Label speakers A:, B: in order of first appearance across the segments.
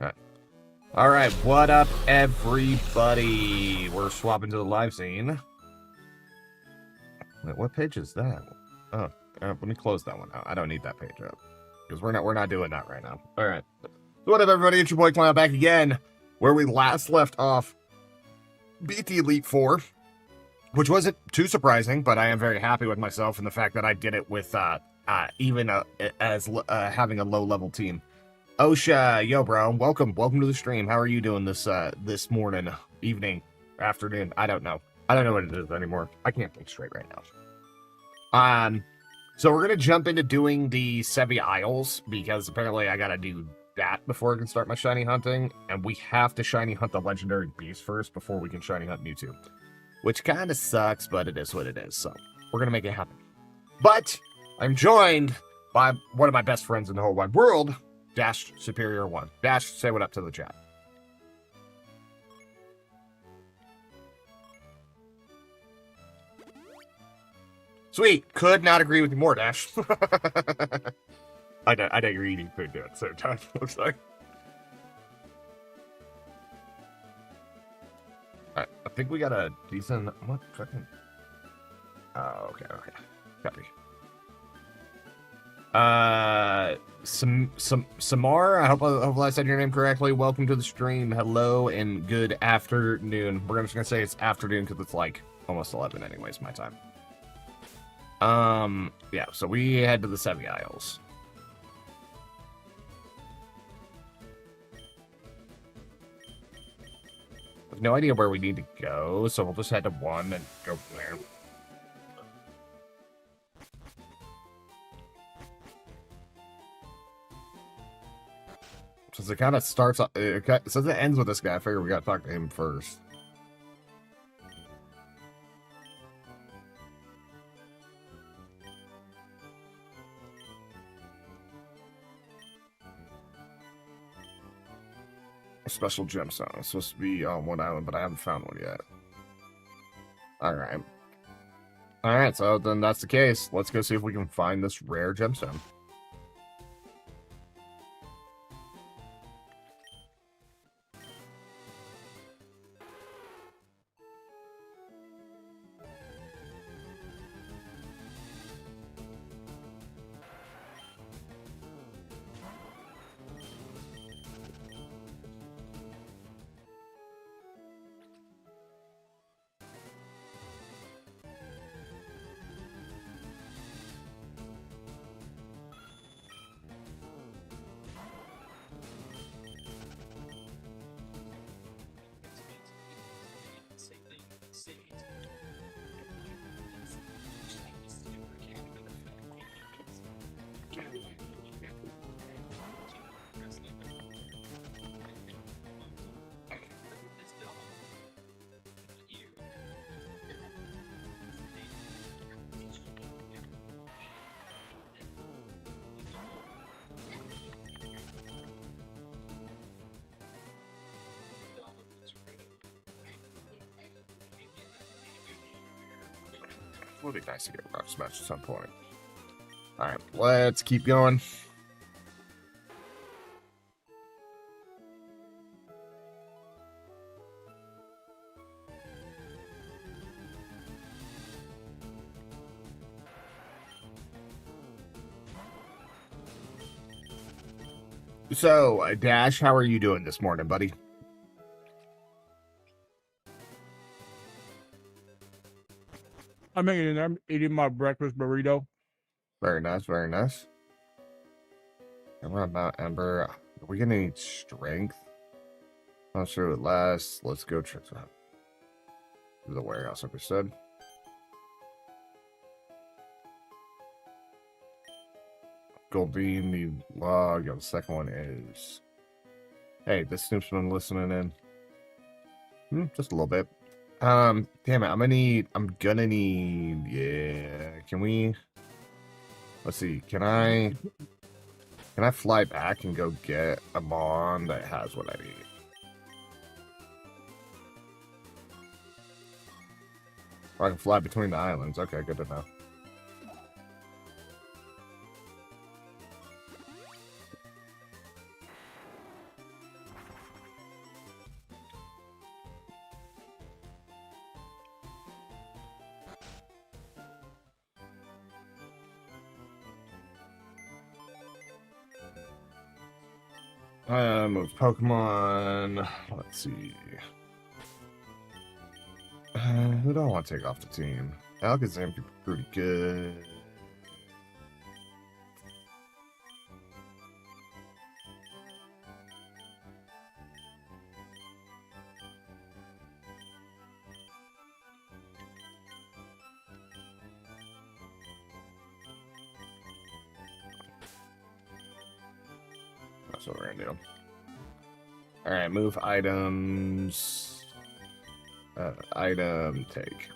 A: Okay. All right, what up, everybody? We're swapping to the live scene. Wait, what page is that? Oh, let me close that one out. I don't need that page up because we're not doing that right now. All right. So what up, everybody? It's your boy Clown back again, where we last left off. BT Elite 4, which wasn't too surprising, but I am very happy with myself and the fact that I did it with even as having a low-level team. Osha, yo, bro, welcome to the stream. How are you doing this morning, evening, afternoon? I don't know what it is anymore. I can't think straight right now. So we're gonna jump into doing the Sevii Isles because apparently I gotta do that before I can start my shiny hunting, and we have to shiny hunt the legendary beast first before we can shiny hunt Mewtwo, which kind of sucks, but it is what it is. So we're gonna make it happen. But I'm joined by one of my best friends in the whole wide world, Dash Superior 1. Dash, say what up to the chat. Sweet. Could not agree with you more, Dash. I know you're eating food too at the same time, looks like. Alright, I think we got a decent... What? Fucking... Oh, okay. Copy. Samar, I hope I said your name correctly. Welcome to the stream. Hello and good afternoon. We're just gonna say it's afternoon because it's like almost 11 anyways, my time. Yeah, so we head to the Sevii Isles. I have no idea where we need to go, so we'll just head to one and go from there. Since it kind of starts, since it ends with this guy, I figure we gotta talk to him first. A special gemstone. It's supposed to be on one island, but I haven't found one yet. Alright, so then that's the case. Let's go see if we can find this rare gemstone. It would be nice to get a rock smash at some point. Alright, let's keep going. So, Dash, how are you doing this morning, buddy?
B: I'm hanging in there. I'm eating my breakfast burrito.
A: Very nice, very nice. And we're about Ember. Are we gonna need strength? Not sure what lasts. Let's go check that. The warehouse, like we said. Gold beam, the log. Yeah, the second one is. Hey, this Snoop's been listening in. Just a little bit. Damn it, I'm gonna need, yeah, can we, let's see, can I fly back and go get a Mon that has what I need? Or I can fly between the islands, okay, good to know. Move Pokemon. Let's see. Who do I want to take off the team? Alakazam could be pretty good. That's what we're gonna do. Alright, move items. Item take.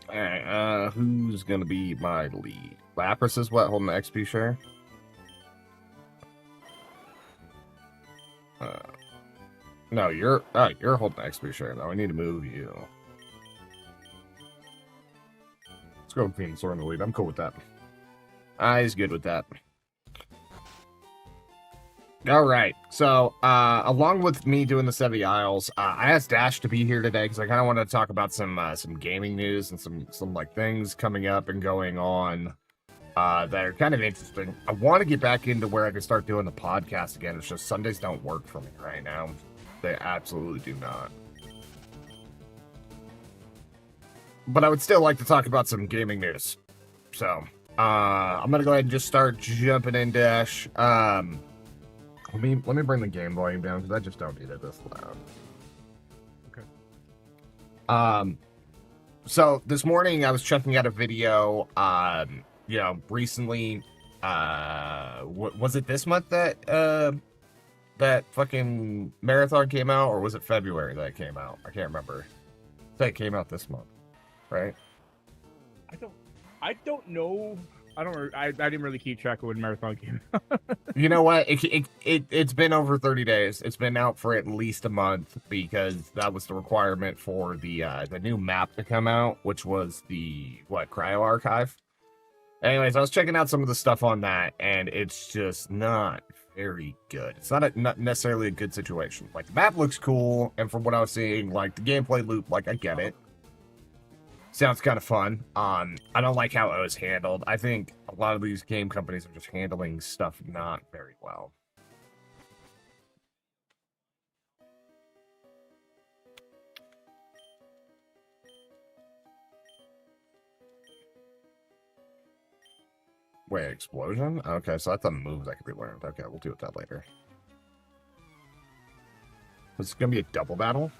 A: Alright, who's gonna be my lead? Lapras is what, holding the XP share? No, you're holding the XP share though. I need to move you. Let's go with Venusaur in the lead. I'm cool with that. He's good with that. Alright, so, along with me doing the Sevii Isles, I asked Dash to be here today because I kind of wanted to talk about some gaming news and some like things coming up and going on that are kind of interesting. I want to get back into where I can start doing the podcast again. It's just Sundays don't work for me right now. They absolutely do not. But I would still like to talk about some gaming news. So, I'm going to go ahead and just start jumping in, Dash. Let me bring the game volume down because I just don't need it this loud.
B: Okay.
A: So this morning I was checking out a video, recently, was it this month that fucking marathon came out, or was it February that it came out? I can't remember. That came out this month, right?
B: I don't know. I didn't really keep track of when marathon came out.
A: You know what? It's been over 30 days. It's been out for at least a month because that was the requirement for the new map to come out, which was the Cryo Archive. Anyways, I was checking out some of the stuff on that, and it's just not very good. It's not necessarily a good situation. Like, the map looks cool, and from what I was seeing, like, the gameplay loop, like, I get it. Sounds kind of fun. I don't like how it was handled. I think a lot of these game companies are just handling stuff not very well. Wait, explosion? Okay, so that's a move that could be learned. Okay, we'll deal with that later. Is it gonna be a double battle?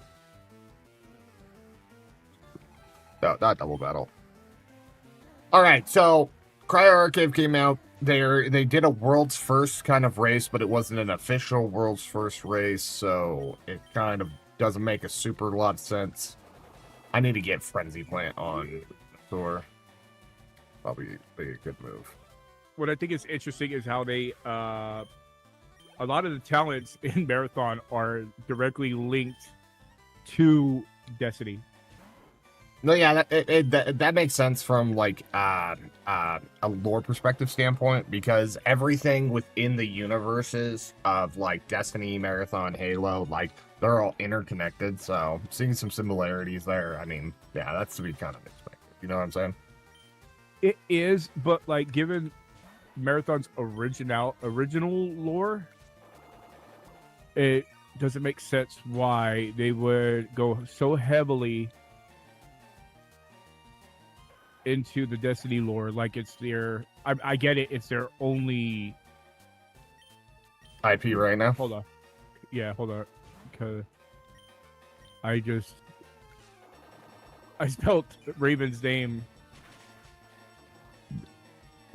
A: No, not double battle. Alright, so Cryo Archive came out. They did a world's first kind of race, but it wasn't an official world's first race, so it kind of doesn't make a super lot of sense. I need to get Frenzy Plant on tour. Probably be a good move.
B: What I think is interesting is how they a lot of the talents in marathon are directly linked to Destiny.
A: No, yeah, that makes sense from like a lore perspective standpoint, because everything within the universes of like Destiny, Marathon, Halo, like they're all interconnected. So seeing some similarities there, I mean, yeah, that's to be kind of expected. You know what I'm saying?
B: It is, but like given Marathon's original lore, it doesn't make sense why they would go so heavily into the Destiny lore. Like it's their, I get it, it's their only
A: IP right now.
B: Hold on, because I spelled Raven's name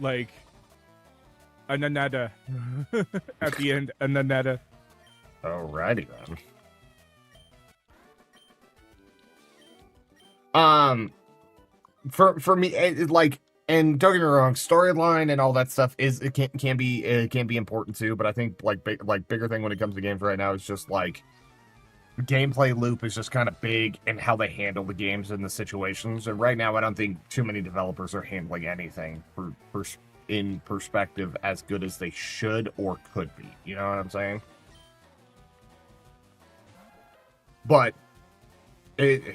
B: like Ananada at the end. Ananada.
A: Alrighty then. For me, like, and don't get me wrong, storyline and all that stuff can be important too. But I think like bigger thing when it comes to games right now is just like gameplay loop is just kind of big in how they handle the games and the situations. And right now, I don't think too many developers are handling anything in perspective as good as they should or could be. You know what I'm saying? But the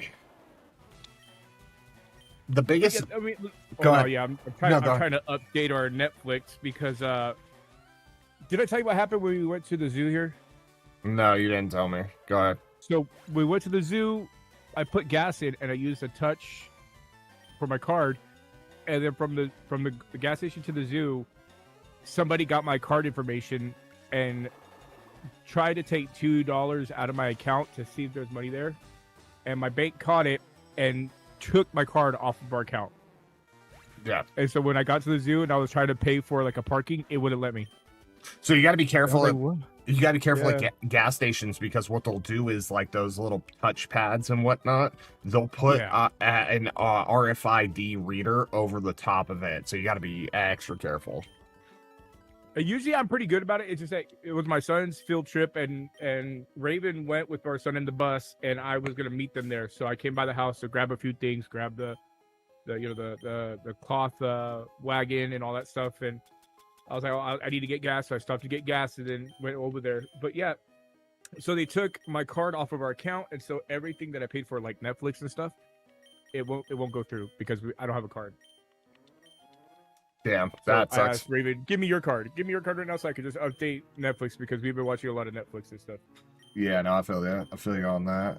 A: biggest.
B: Yeah, I mean,
A: Go ahead.
B: yeah, I'm
A: No,
B: trying to update our Netflix because did I tell you what happened when we went to the zoo here?
A: No, you didn't tell me. Go ahead.
B: So we went to the zoo. I put gas in and I used a touch for my card, and then from the gas station to the zoo, somebody got my card information and tried to take $2 out of my account to see if there's money there, and my bank caught it and took my card off of our account.
A: Yeah.
B: And so when I got to the zoo and I was trying to pay for like a parking, it wouldn't let me.
A: So you got to be careful. You got to be careful
B: Yeah.
A: at gas stations, because what they'll do is like those little touch pads and whatnot. They'll put an RFID reader over the top of it, so you got to be extra careful.
B: Usually I'm pretty good about it. It's just that it was my son's field trip, and Raven went with our son in the bus, and I was gonna meet them there. So I came by the house to grab a few things, grab the cloth wagon and all that stuff, and I was like, oh, I need to get gas. So I stopped to get gas and then went over there. But yeah, so they took my card off of our account, and so everything that I paid for, like Netflix and stuff, it won't go through because I don't have a card.
A: Damn,
B: So
A: that
B: I
A: sucks.
B: asked Raven, give me your card right now so I can just update Netflix, because we've been watching a lot of Netflix and stuff.
A: Yeah, no, I feel that. I feel you on that.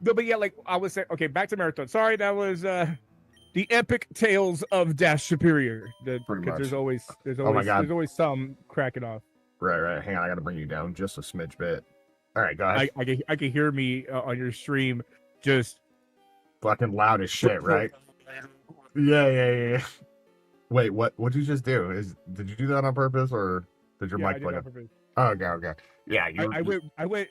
B: No, but yeah, like I was saying, okay, back to Marathon. Sorry, that was the epic tales of Dash Superior.
A: Pretty much.
B: There's always
A: Oh my God.
B: there's always some cracking off.
A: Right. Hang on, I got to bring you down just a smidge bit. All right, go ahead.
B: I can hear me on your stream just
A: Fucking loud as shit, right? Yeah. Wait, what? What'd you just do? Did you do that on purpose, or did your mic plug up? Oh, okay. Yeah,
B: I went.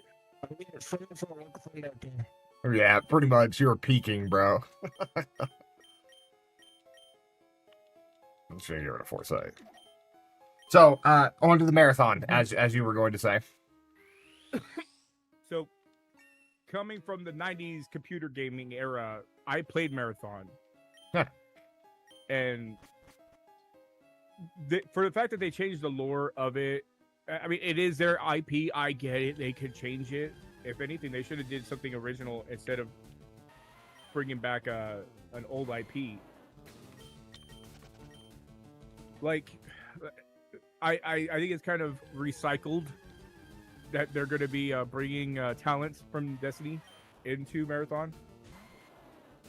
A: Yeah, pretty much. You were peaking, bro. I'm sure you're a foresight. So, on to the marathon, as you were going to say.
B: So, coming from the '90s computer gaming era, I played Marathon, and for the fact that they changed the lore of it, I mean, it is their IP. I get it; they could change it. If anything, they should have did something original instead of bringing back an old IP. Like, I think it's kind of recycled that they're going to be bringing talents from Destiny into Marathon.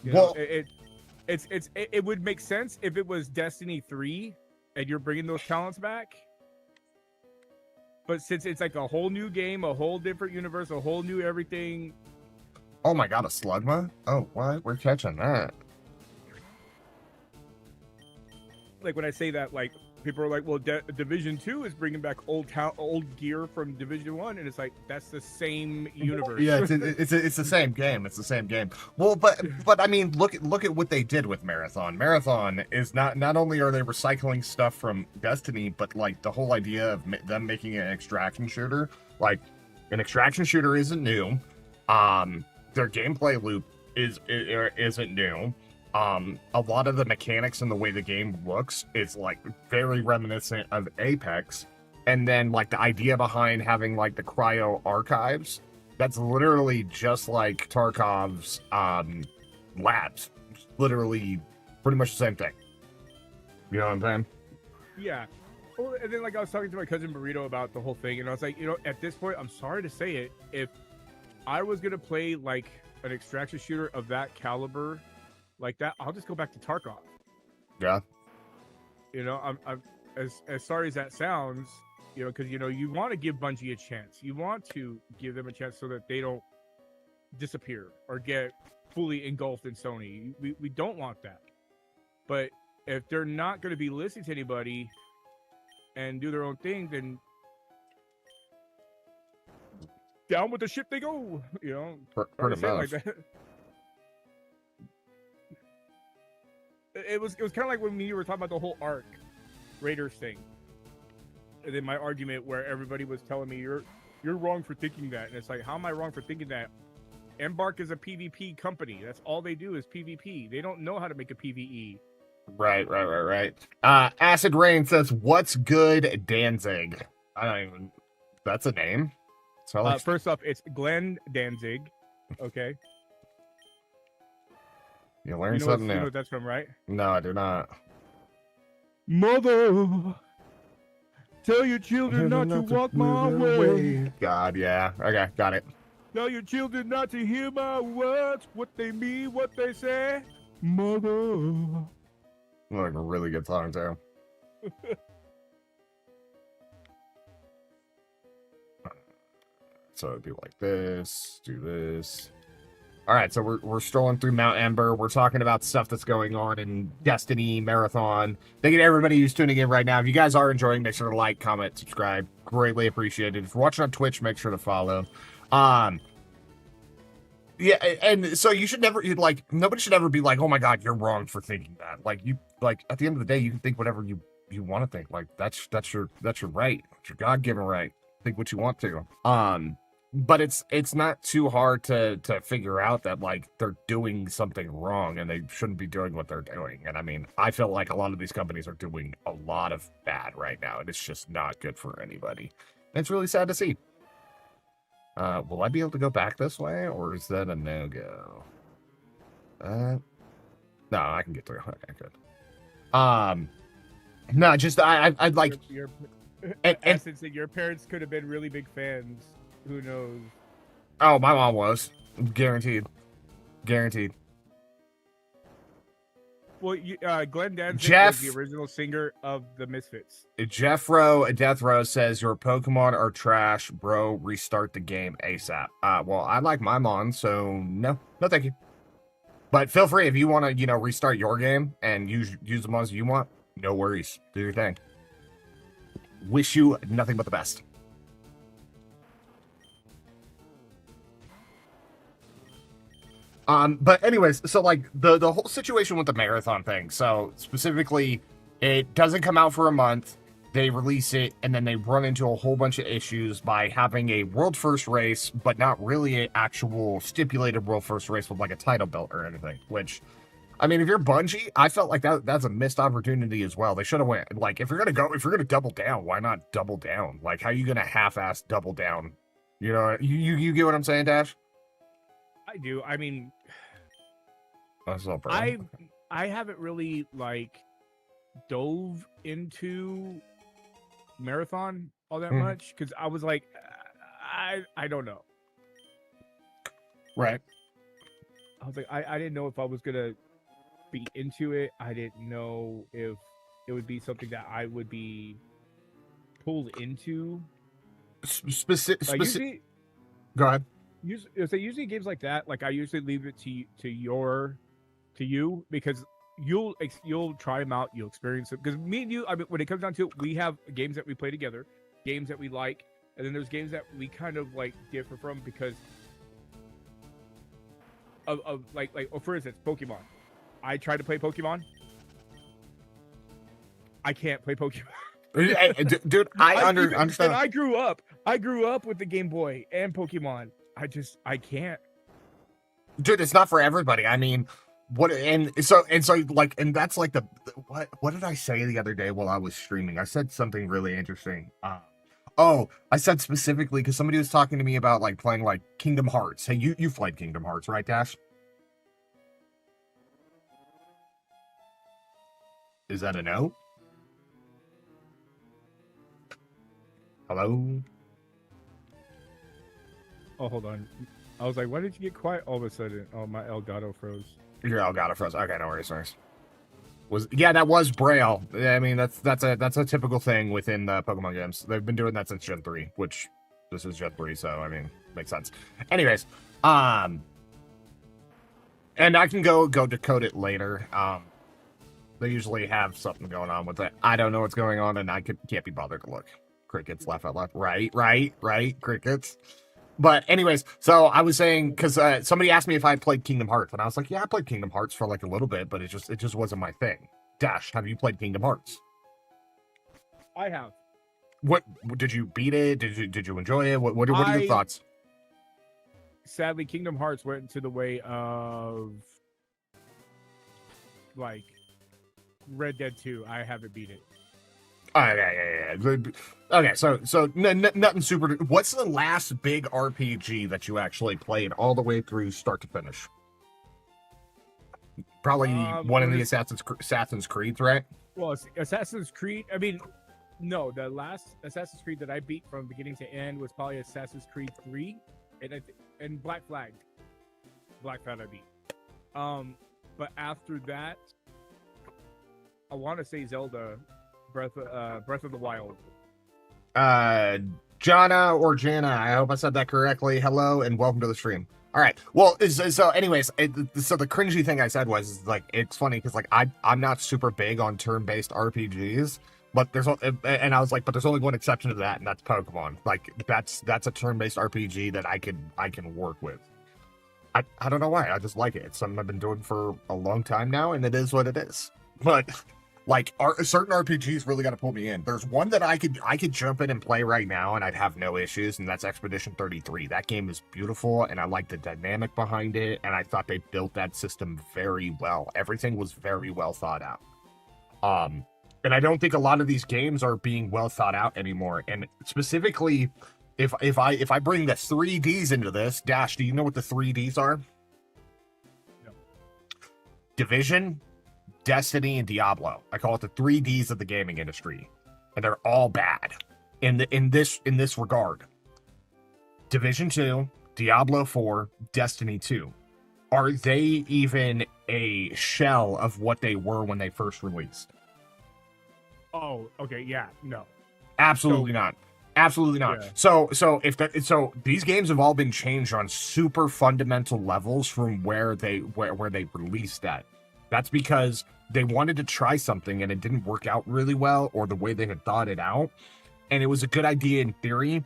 B: You know, it would make sense if it was Destiny 3 and you're bringing those talents back. But since it's like a whole new game, a whole different universe, a whole new everything.
A: Oh my God, a slugma? Oh, what? We're catching that.
B: Like when I say that, like people are like, "Well, Division 2 is bringing back old gear from Division 1," and it's like that's the same universe.
A: Yeah, it's the same game. It's the same game. Well, but I mean, look at what they did with Marathon. Marathon is not only are they recycling stuff from Destiny, but like the whole idea of them making an extraction shooter. Like, an extraction shooter isn't new. Their gameplay loop isn't new. A lot of the mechanics and the way the game looks is like very reminiscent of Apex. And then like the idea behind having like the cryo archives, that's literally just like Tarkov's labs. Literally pretty much the same thing. You know what I'm saying?
B: Yeah. Well, and then like I was talking to my cousin Burrito about the whole thing, and I was like, you know, at this point, I'm sorry to say it, if I was gonna play like an extraction shooter of that caliber, like that, I'll just go back to Tarkov.
A: Yeah.
B: You know, I'm as sorry as that sounds, you know, because you know you want to give Bungie a chance. You want to give them a chance so that they don't disappear or get fully engulfed in Sony. We don't want that. But if they're not going to be listening to anybody and do their own thing, then down with the ship they go. You know,
A: Pretty much.
B: like that. It was kind of like when we were talking about the whole Raiders thing, and then my argument where everybody was telling me you're you're wrong for thinking that. And it's like, how am I wrong for thinking that? Embark is a PvP company. That's all they do is PvP. They don't know how to make a PvE.
A: Right. Acid Rain says, "What's good, Danzig?" I don't even. That's a name. So like...
B: First off, it's Glenn Danzig. Okay.
A: You learn something new.
B: You know what that's from, right?
A: No, I do not.
B: Mother, tell your children not to walk my way.
A: God, yeah. Okay, got it.
B: Tell your children not to hear my words, what they mean, what they say. Mother.
A: Like a really good song, too. So it'd be like this, do this. All right, so we're strolling through Mount Ember. We're talking about stuff that's going on in Destiny Marathon. Thank you to everybody who's tuning in right now. If you guys are enjoying, make sure to like, comment, subscribe. Greatly appreciated. If you're watching on Twitch, make sure to follow. Yeah, and so you should never nobody should ever be like, oh my god, you're wrong for thinking that. Like at the end of the day, you can think whatever you want to think. Like that's your right. It's your God-given right. Think what you want to. But it's not too hard to figure out that like they're doing something wrong and they shouldn't be doing what they're doing. And I mean, I feel like a lot of these companies are doing a lot of bad right now, and it's just not good for anybody. And it's really sad to see. Will I be able to go back this way, or is that a no-go? No, I can get through. Okay, good. No, just I'd like.
B: Your parents could have been really big fans. Who knows?
A: Oh, my mom was guaranteed.
B: Well, Glenn Danzig
A: Jeff,
B: was the original singer of the Misfits.
A: Jeffro Death Row says your Pokemon are trash, bro. Restart the game ASAP. Well, I like my Mon, so no, thank you. But feel free if you want to, restart your game and use the Mons you want. No worries, do your thing. Wish you nothing but the best. But anyways, so like the whole situation with the marathon thing. So specifically, it doesn't come out for a month. They release it, and then they run into a whole bunch of issues by having a world first race, but not really an actual stipulated world first race with like a title belt or anything. Which, I mean, if you're Bungie, I felt like that's a missed opportunity as well. They should have went like if you're gonna double down, why not double down? Like, how are you gonna half-ass double down? You know, you get what I'm saying, Dash?
B: I do. I mean,
A: I
B: haven't really like dove into Marathon all that much because I was like, I don't know.
A: Right.
B: I was like, I didn't know if I was gonna be into it. I didn't know if it would be something that I would be pulled into.
A: Specific. Go ahead.
B: Usually games like that, like I usually leave it to you because you'll try them out, you'll experience it. Because me and you, I mean, when it comes down to it, we have games that we play together, games that we like, and then there's games that we kind of like differ from because of like for instance, Pokemon. I tried to play Pokemon. I can't play Pokemon.
A: Dude, I understand.
B: And I grew up with the Game Boy and Pokemon. I can't.
A: Dude, it's not for everybody. I mean, that's like what did I say the other day while I was streaming? I said something really interesting. I said specifically because somebody was talking to me about like playing like Kingdom Hearts. Hey, you've played Kingdom Hearts, right, Dash? Is that a no? Hello?
B: Oh, hold on. I was like, why did you get quiet all of a sudden? Oh, my Elgato froze.
A: Your Elgato froze. Okay, no worries. That was Braille. I mean, that's a typical thing within the Pokemon games. They've been doing that since Gen 3, which this is Gen 3, so I mean, makes sense. Anyways, and I can go decode it later. They usually have something going on with it. I don't know what's going on, and I can't be bothered to look. Crickets, laugh out loud. Right, crickets. But anyways, so I was saying, because somebody asked me if I had played Kingdom Hearts, and I was like, yeah, I played Kingdom Hearts for like a little bit, but it just wasn't my thing. Dash, have you played Kingdom Hearts?
B: I have.
A: What did you beat it? Did you enjoy it? What are your thoughts?
B: Sadly, Kingdom Hearts went into the way of like Red Dead 2. I haven't beat it.
A: Oh, yeah. Okay, so nothing super. What's the last big RPG that you actually played all the way through start to finish? Probably one of the Assassin's Creed, right?
B: Well, Assassin's Creed. I mean, no, the last Assassin's Creed that I beat from beginning to end was probably Assassin's Creed 3, and Black Flag. Black Flag I beat. But after that, I want to say Zelda, Breath of the Wild.
A: Jana or Jana, I hope I said that correctly. Hello and welcome to the stream. All right. Well, so anyways, so the cringy thing I said was like, it's funny because like I'm not super big on turn-based RPGs, but and I was like, but there's only one exception to that, and that's Pokemon. Like that's a turn-based RPG that I can work with. I don't know why. I just like it. It's something I've been doing for a long time now, and it is what it is. But like certain RPGs really got to pull me in. There's one that I could jump in and play right now, and I'd have no issues, and that's Expedition 33. That game is beautiful, and I like the dynamic behind it, and I thought they built that system very well. Everything was very well thought out. And I don't think a lot of these games are being well thought out anymore. And specifically, if I bring the 3Ds into this, Dash, do you know what the 3Ds are?
B: No.
A: Division, Destiny, and Diablo. I call it the 3Ds of the gaming industry, and they're all bad in this regard. Division 2, Diablo 4, Destiny 2. Are they even a shell of what they were when they first released?
B: Oh, okay, yeah, no.
A: Absolutely not. Absolutely not. Yeah. So these games have all been changed on super fundamental levels from where they released that. That's because they wanted to try something and it didn't work out really well, or the way they had thought it out. And it was a good idea in theory.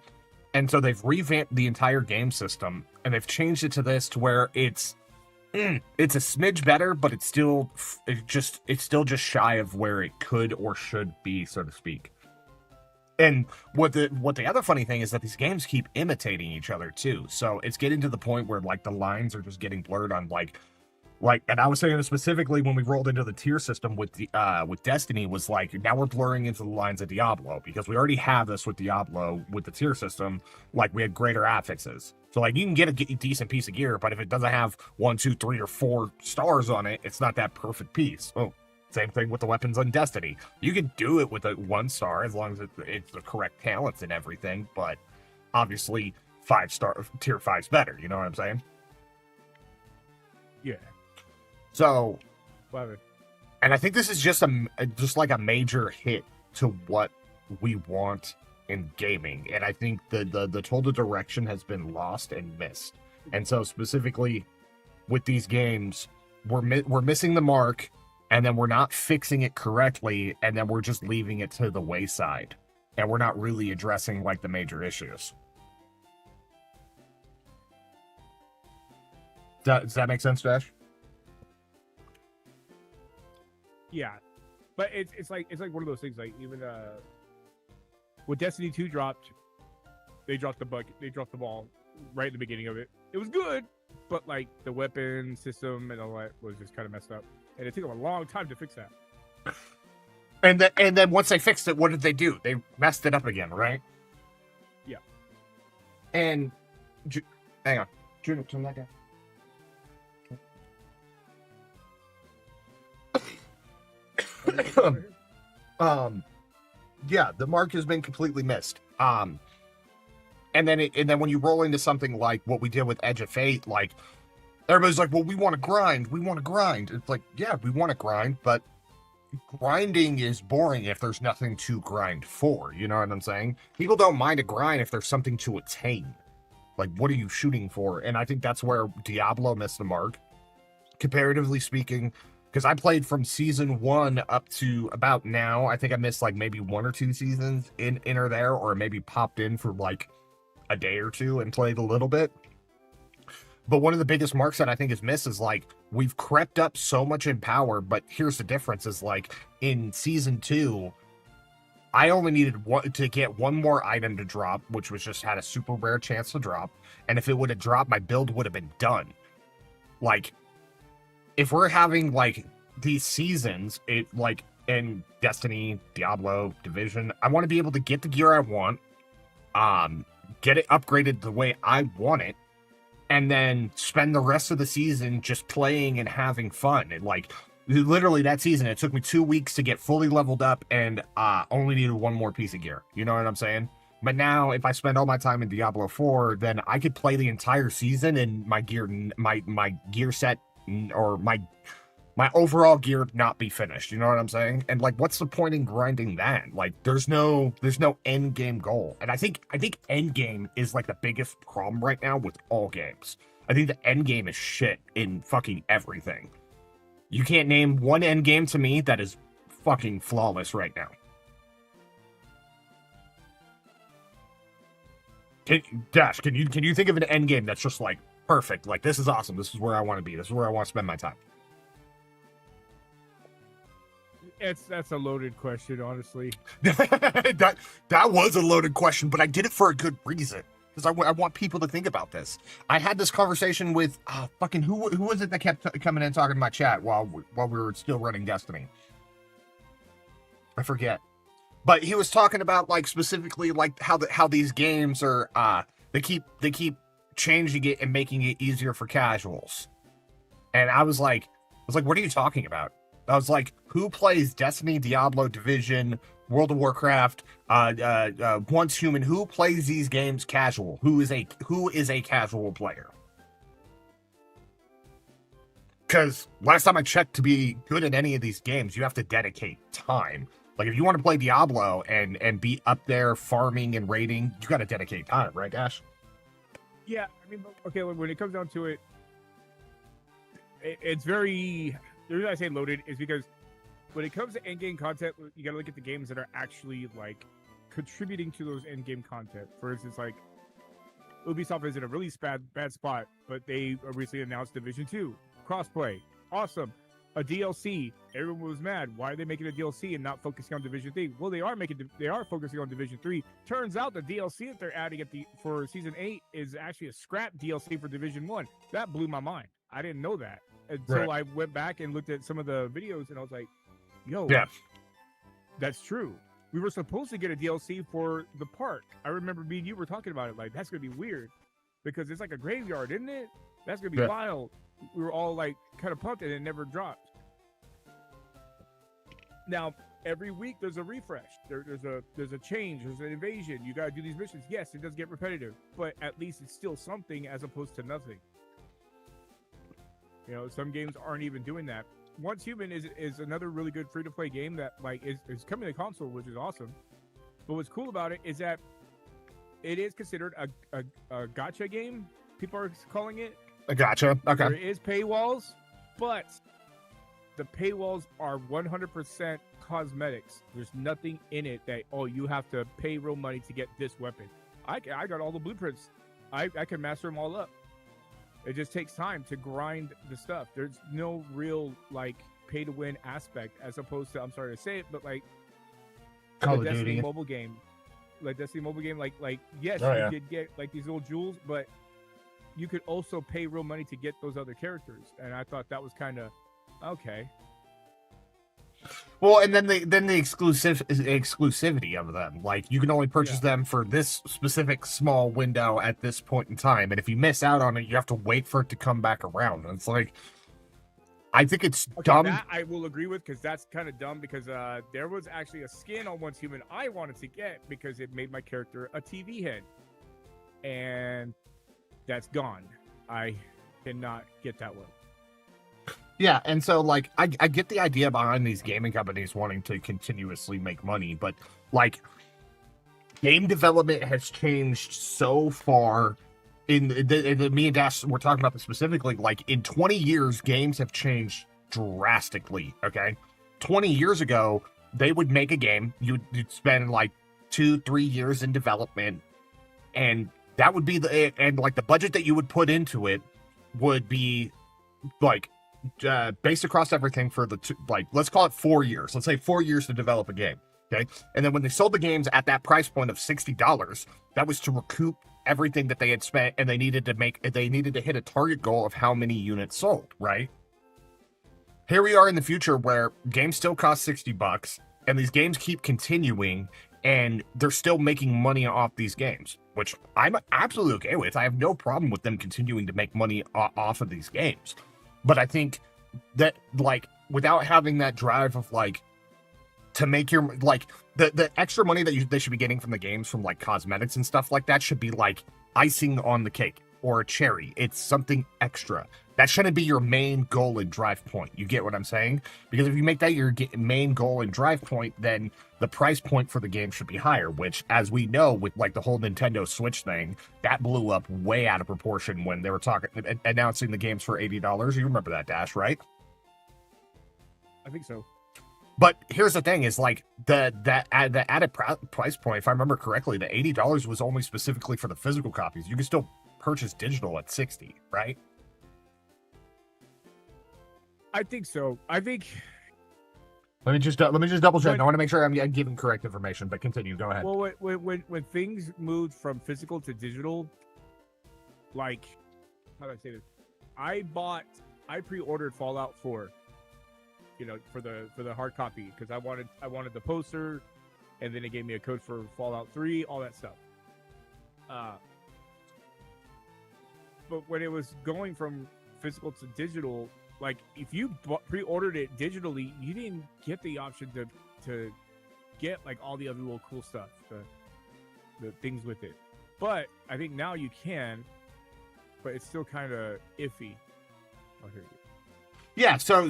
A: And so they've revamped the entire game system, and they've changed it to this to where it's a smidge better, but it's still just shy of where it could or should be, so to speak. And what the other funny thing is that these games keep imitating each other too. So it's getting to the point where like the lines are just getting blurred on like, and I was saying this specifically when we rolled into the tier system with Destiny, was like, now we're blurring into the lines of Diablo, because we already have this with Diablo with the tier system. Like, we had greater affixes. So like, you can get a decent piece of gear, but if it doesn't have 1, 2, 3, or 4 stars on it, it's not that perfect piece. Oh, same thing with the weapons on Destiny. You can do it with a 1 star as long as it's the correct talents and everything, but obviously 5-star tier 5's better. You know what I'm saying?
B: Yeah.
A: So,
B: love it.
A: And I think this is just like a major hit to what we want in gaming, and I think the total direction has been lost and missed. And so specifically with these games, we're missing the mark, and then we're not fixing it correctly, and then we're just leaving it to the wayside, and we're not really addressing like the major issues. Does that make sense, Dash?
B: Yeah, but it's like one of those things. Like, even when Destiny 2 dropped, they dropped the ball right at the beginning of it. It was good, but like the weapon system and all that was just kind of messed up, and it took them a long time to fix that.
A: And then once they fixed it, what did they do? They messed it up again, right?
B: Yeah.
A: And hang on, Juno, turn that down. Yeah, the mark has been completely missed. And then when you roll into something like what we did with Edge of Fate, like, everybody's like, well, we want to grind. It's like, yeah, we want to grind, but grinding is boring if there's nothing to grind for. You know what I'm saying? People don't mind a grind if there's something to attain. Like, what are you shooting for? And I think that's where Diablo missed the mark, comparatively speaking. Because I played from season 1 up to about now. I think I missed like maybe 1 or 2 seasons in or there, or maybe popped in for like a day or 2 and played a little bit. But one of the biggest marks that I think is missed is like, we've crept up so much in power, but here's the difference is like, in season 2, I only needed one to get one more item to drop, which was just had a super rare chance to drop. And if it would have dropped, my build would have been done. Like, if we're having like these seasons, it like in Destiny, Diablo, Division, I want to be able to get the gear I want, get it upgraded the way I want it, and then spend the rest of the season just playing and having fun. And like literally that season, it took me 2 weeks to get fully leveled up and only needed one more piece of gear. You know what I'm saying? But now, if I spend all my time in Diablo 4, then I could play the entire season and my gear set or my overall gear not be finished. You know what I'm saying? And like, what's the point in grinding that? Like, there's no end game goal. And I think end game is like the biggest problem right now with all games. I think the end game is shit in fucking everything. You can't name one end game to me that is fucking flawless right now. Dash, can you think of an end game that's just like perfect? Like, this is awesome. This is where I want to be. This is where I want to spend my time.
B: That's a loaded question, honestly.
A: that was a loaded question, but I did it for a good reason. Because I want people to think about this. I had this conversation with fucking who was it that kept coming in talking to my chat while we were still running Destiny. I forget, but he was talking about like specifically like how these games are they keep changing it and making it easier for casuals. And I was like, what are you talking about? I was like, who plays Destiny, Diablo, Division, World of Warcraft, Once Human? Who plays these games casual? Who is a casual player? Because last time I checked, to be good at any of these games, you have to dedicate time. Like, if you want to play Diablo and be up there farming and raiding, you got to dedicate time, right, Dash?
B: Yeah, I mean, okay, when it comes down to it, it's very... The reason I say loaded is because when it comes to endgame content, you got to look at the games that are actually like contributing to those endgame content. For instance, like Ubisoft is in a really bad spot, but they recently announced Division 2 crossplay. Awesome. A DLC. Everyone was mad. Why are they making a DLC and not focusing on Division 3? Well, they are focusing on Division 3. Turns out the DLC that they're adding for Season 8 is actually a scrap DLC for Division 1. That blew my mind. I didn't know that until I went back and looked at some of the videos, and I was like, yo, yeah, that's true. We were supposed to get a DLC for the park. I remember me and you were talking about it. Like, that's going to be weird because it's like a graveyard, isn't it? That's going to be wild. We were all like kind of pumped, and it never dropped. Now, every week there's a refresh. There's a change. There's an invasion. You got to do these missions. Yes, it does get repetitive, but at least it's still something as opposed to nothing. You know, some games aren't even doing that. Once Human is another really good free-to-play game that like is coming to console, which is awesome. But what's cool about it is that it is considered a gacha game. People are calling it
A: a gacha. Okay.
B: There is paywalls, but the paywalls are 100% cosmetics. There's nothing in it that you have to pay real money to get this weapon. I got all the blueprints. I can master them all up. It just takes time to grind the stuff. There's no real like pay to win aspect as opposed to, I'm sorry to say it, but like
A: Call
B: the
A: of
B: Destiny
A: Duty
B: mobile game. Like Destiny mobile game, like yes,
A: you
B: did get like these little jewels, but you could also pay real money to get those other characters. And I thought that was kind of okay.
A: Well, and then the exclusivity of them, like you can only purchase them for this specific small window at this point in time, and if you miss out on it, you have to wait for it to come back around. And it's like, I think it's dumb.
B: That I will agree with, because that's kind of dumb. Because there was actually a skin on Once Human I wanted to get because it made my character a TV head, and that's gone. I cannot get that one.
A: Yeah, and so, like, I get the idea behind these gaming companies wanting to continuously make money, but, like, game development has changed so far. Me and Dash were talking about this specifically. Like, in 20 years, games have changed drastically, okay? 20 years ago, they would make a game. You'd spend, like, 2-3 years in development, and that would be the budget that you would put into it would be, like, based across everything for let's call it 4 years. Let's say 4 years to develop a game. Okay. And then when they sold the games at that price point of $60, that was to recoup everything that they had spent, and they needed to hit a target goal of how many units sold, right? Here we are in the future where games still cost $60, and these games keep continuing, and they're still making money off these games, which I'm absolutely okay with. I have no problem with them continuing to make money off of these games. But I think that, like, without having that drive of, like, to make your, like, the extra money that they should be getting from the games, from, like, cosmetics and stuff like that, should be, like, icing on the cake or a cherry. It's something extra. That shouldn't be your main goal and drive point. You get what I'm saying? Because if you make that your main goal and drive point, then the price point for the game should be higher, which, as we know, with, like, the whole Nintendo Switch thing, that blew up way out of proportion when they were announcing the games for $80. You remember that, Dash, right?
B: I think so.
A: But here's the thing: is like the added price point. If I remember correctly, the $80 was only specifically for the physical copies. You can still purchase digital at $60, right?
B: I think so. I think.
A: Let me just double check. I want to make sure I'm giving correct information. But continue. Go ahead.
B: Well, when things moved from physical to digital, like, how do I say this? I pre-ordered Fallout 4. You know, for the hard copy, because I wanted the poster, and then it gave me a code for Fallout 3, all that stuff. But when it was going from physical to digital, like, if you pre-ordered it digitally, you didn't get the option to get, like, all the other little cool stuff, the things with it. But I think now you can, but it's still kind of iffy. Oh, here you go.
A: Yeah, so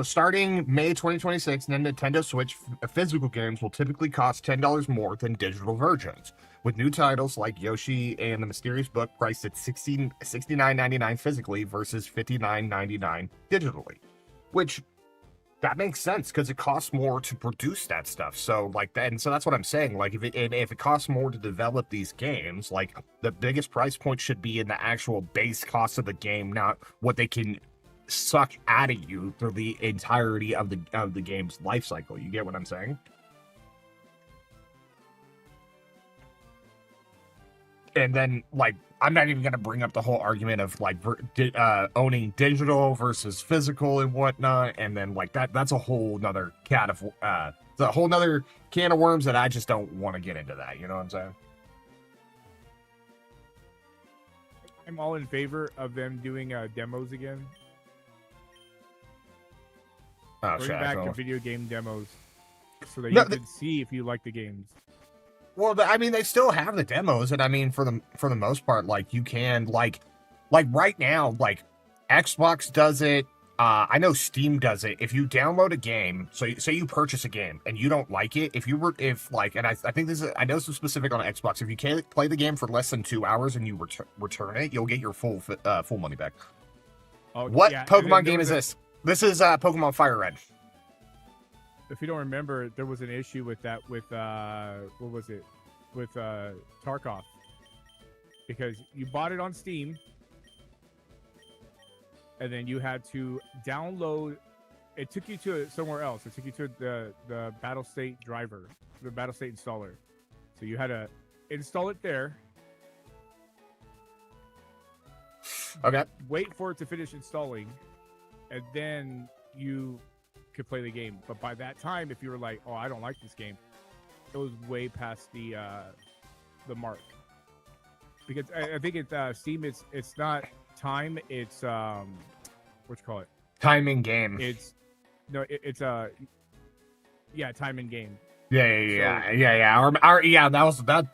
A: starting May 2026, Nintendo Switch physical games will typically cost $10 more than digital versions, with new titles like Yoshi and the Mysterious Book priced at $69.99 physically versus $59.99 digitally, which that makes sense because it costs more to produce that stuff. So, like that, and so that's what I'm saying. Like, if it costs more to develop these games, like, the biggest price point should be in the actual base cost of the game, not what they can suck out of you through the entirety of the game's life cycle. You get what I'm saying? And then, like, I'm not even going to bring up the whole argument of, like, owning digital versus physical and whatnot. And then, like, that's a whole nother it's a whole nother can of worms that I just don't want to get into that. You know what I'm saying?
B: I'm all in favor of them doing demos again.
A: Oh,
B: Bring
A: shit,
B: back video game demos so that you can see if you like the games.
A: Well, I mean, they still have the demos, and I mean, for the most part, like, you can, like right now, like, Xbox does it. I know Steam does it. If you download a game, so say you purchase a game and you don't like it, and I think I know this is specific on Xbox. If you can't play the game for less than 2 hours and you return it, you'll get your full money back.
B: Oh,
A: what
B: yeah.
A: Pokemon game is this? This is Pokemon Fire Red.
B: If you don't remember, there was an issue with that with what was it? With Tarkov. Because you bought it on Steam and then you had to download. It took you to somewhere else. It took you to the Battle State driver, the Battle State installer. So you had to install it there.
A: Okay.
B: Wait for it to finish installing, and then you could play the game. But by that time, if you were like, "Oh, I don't like this game," it was way past the mark. Because I think it's Steam. It's not time. It's what you call it?
A: Timing game.
B: It's time and game.
A: Yeah.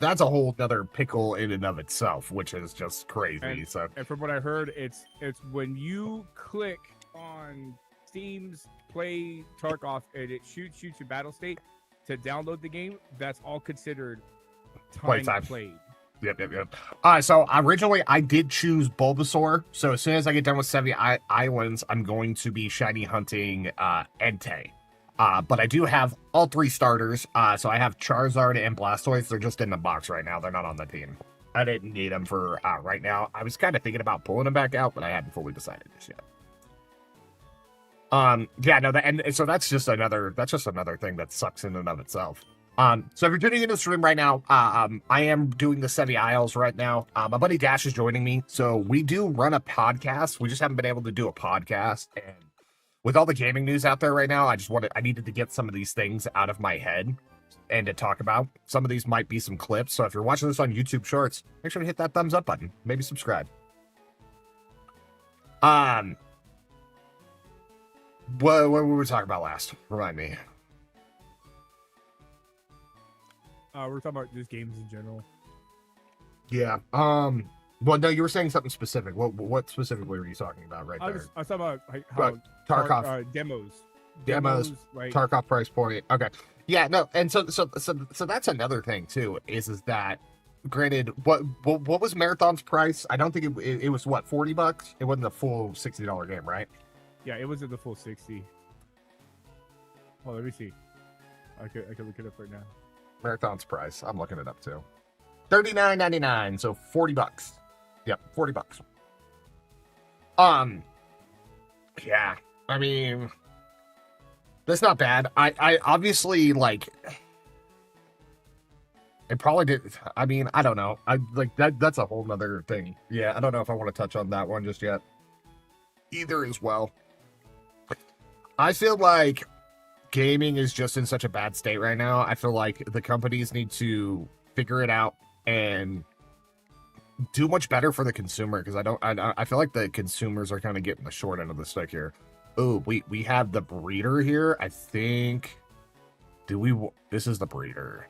A: That's a whole other pickle in and of itself, which is just crazy.
B: And from what I heard, it's when you click on Steam's Play Tarkov and it shoots you to Battle State to download the game. That's all considered time played.
A: Yep. So originally I did choose Bulbasaur. So as soon as I get done with Sevii Islands, I'm going to be shiny hunting Entei. But I do have all 3 starters. So I have Charizard and Blastoise. They're just in the box right now. They're not on the team. I didn't need them for right now. I was kind of thinking about pulling them back out, but I hadn't fully decided this yet. And so that's just another thing that sucks in and of itself. So if you're tuning into the stream right now, I am doing the Sevii Isles right now. My buddy Dash is joining me, so we do run a podcast. We just haven't been able to do a podcast, and with all the gaming news out there right now, I needed to get some of these things out of my head and to talk about. Some of these might be some clips, so if you're watching this on YouTube Shorts, make sure to hit that thumbs up button. Maybe subscribe. What were we talking about last? Remind me.
B: We're talking about just games in general.
A: Yeah. Well, no, you were saying something specific. What specifically were you talking about right there?
B: I was talking about how
A: Tarkov
B: demos. Like,
A: Tarkov price point. Okay. Yeah. No. And so that's another thing too. Is that granted? What was Marathon's price? I don't think it was what, $40. It wasn't a full $60 game, right?
B: Yeah, it wasn't the full 60. Oh, let me see. I could look it up right now.
A: Marathon's price. I'm looking it up too. $39.99, so $40. Yep, $40. Yeah. I mean, that's not bad. I obviously like. It probably did. I mean, I don't know. I like that. That's a whole nother thing. Yeah, I don't know if I want to touch on that one just yet. Either as well. I feel like gaming is just in such a bad state right now. I feel like the companies need to figure it out and do much better for the consumer, because I feel like the consumers are kind of getting the short end of the stick here. Oh, we have the breeder here. I think. This is the breeder.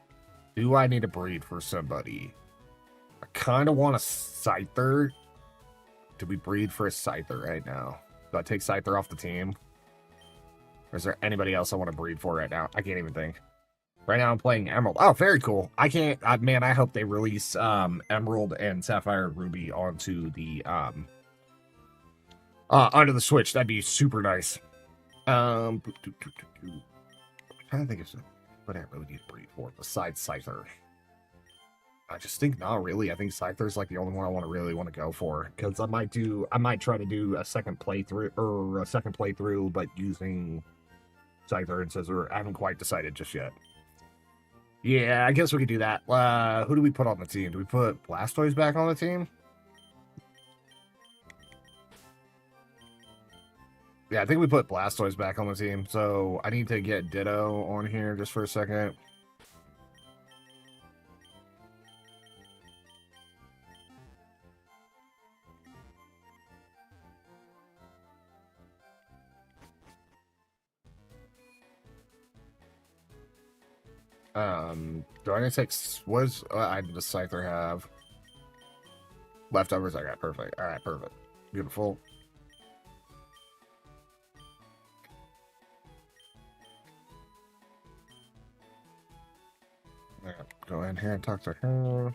A: Do I need to breed for somebody? I kind of want a Scyther. Do we breed for a Scyther right now? Do I take Scyther off the team? Or is there anybody else I want to breed for right now? I can't even think. Right now I'm playing Emerald. Oh, very cool. I can't... man, I hope they release Emerald and Sapphire and Ruby onto the Switch. That'd be super nice. I'm trying to think of what I really need to breed for besides Scyther. I just think not really. I think Scyther's like the only one I really want to go for, because I might try to do a second playthrough, but using Scyther and Scissor. I haven't quite decided just yet. Yeah, I guess we could do that. Who do we put on the team? Do we put Blastoise back on the team? Yeah, I think we put Blastoise back on the team. So I need to get Ditto on here just for a second. Do I need to take... What item does Scyther have? Leftovers? Okay, perfect. Alright, perfect. Beautiful. Alright, go in here and talk to her.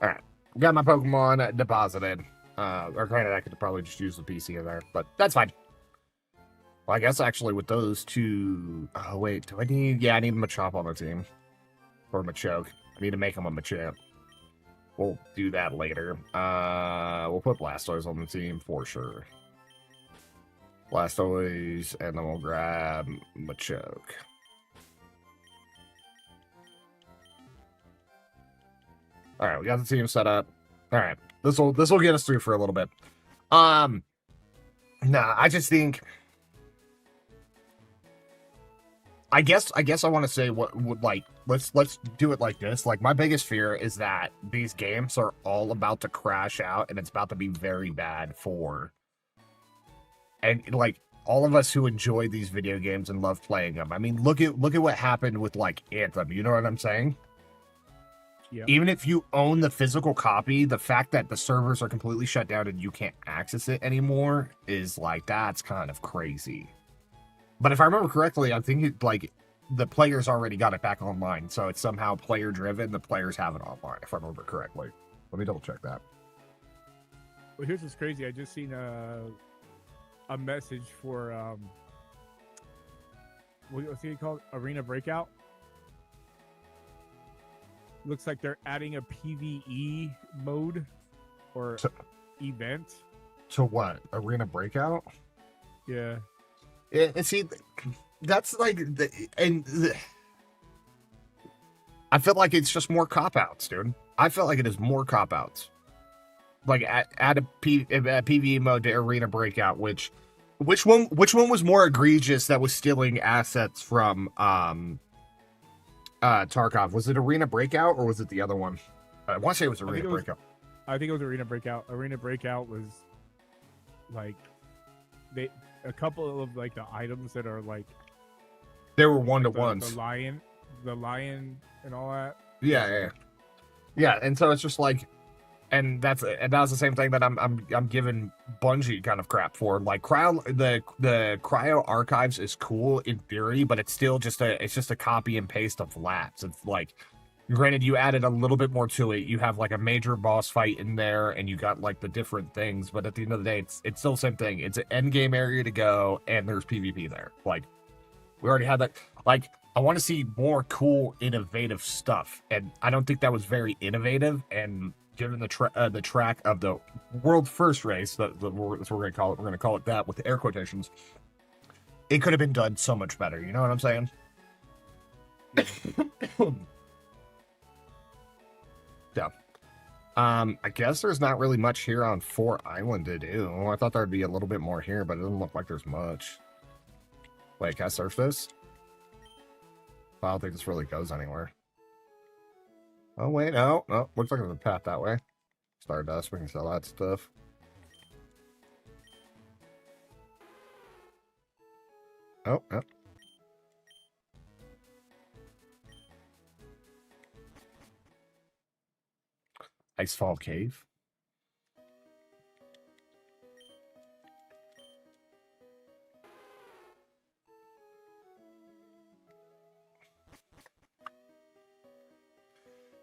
A: Alright, got my Pokemon deposited. Or granted, I could probably just use the PC in there, but that's fine. Well, I guess actually with those two... Oh, wait, do I need... Yeah, I need a Machop on the team. Or Machoke. I need to make him a Machamp. We'll do that later. We'll put Blastoise on the team for sure. Blastoise, and then we'll grab Machoke. All right, we got the team set up. All right, this will get us through for a little bit. Nah, I just think. I guess I want to say what would like let's do it like this. Like, my biggest fear is that these games are all about to crash out, and it's about to be very bad for. And like all of us who enjoy these video games and love playing them. I mean, look at what happened with like Anthem. You know what I'm saying? Yeah. Even if you own the physical copy, the fact that the servers are completely shut down and you can't access it anymore is like, that's kind of crazy. But if I remember correctly, I think like the players already got it back online, so it's somehow player driven. The players have it online, if I remember correctly. Let me double check that.
B: Well, here's what's crazy. I just seen a message for what's it called? Arena Breakout. Looks like they're adding a PvE mode or
A: To,
B: event.
A: to what? Arena Breakout?
B: Yeah.
A: And see, that's like, I feel like it's just more cop outs, dude. I feel like it is more cop outs. Like add a PvE mode to Arena Breakout, which one was more egregious that was stealing assets from Tarkov? Was it Arena Breakout or was it the other one? I want to say it was Arena Breakout.
B: I think it was Arena Breakout. Arena Breakout was like a couple of like the items that are like
A: they were one-to-ones.
B: The lion and all that.
A: Yeah. And so it's just like, and that's the same thing that I'm giving Bungie kind of crap for. Like the cryo archives is cool in theory, but it's still just a copy and paste of labs. It's like, granted, you added a little bit more to it. You have like a major boss fight in there, and you got like the different things. But at the end of the day, it's still the same thing. It's an end game area to go, and there's PvP there. Like, we already had that. Like, I want to see more cool, innovative stuff, and I don't think that was very innovative. And given the track of the world first race, that's what we're gonna call it. We're gonna call it that with the air quotations. It could have been done so much better. You know what I'm saying? Yeah. I guess there's not really much here on Fort Island to do. I thought there'd be a little bit more here, but it doesn't look like there's much. Wait, can I surf this? I don't think this really goes anywhere. Oh, wait, no. Looks like there's a path that way. Stardust, we can sell that stuff. Oh, yeah. Icefall Cave.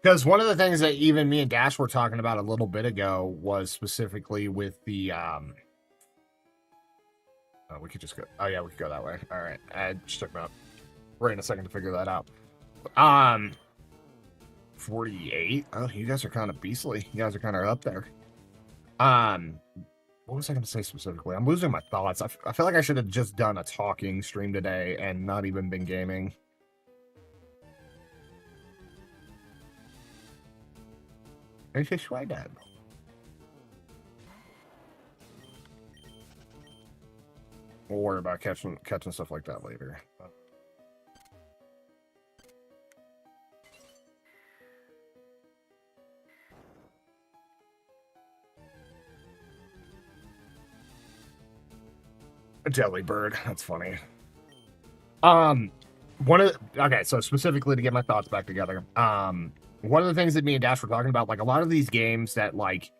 A: Because one of the things that even me and Dash were talking about a little bit ago was specifically with the oh, we could just go. Oh yeah, we could go that way. All right, I just took them out. Wait a second to figure that out. 48. Oh, you guys are kind of beastly. You guys are kind of up there. What was I going to say specifically? I'm losing my thoughts. I feel like I should have just done a talking stream today and not even been gaming. I just tried that. We'll worry about catching stuff like that later. A jelly bird. That's funny. Okay, so specifically to get my thoughts back together. One of the things that me and Dash were talking about, like a lot of these games that like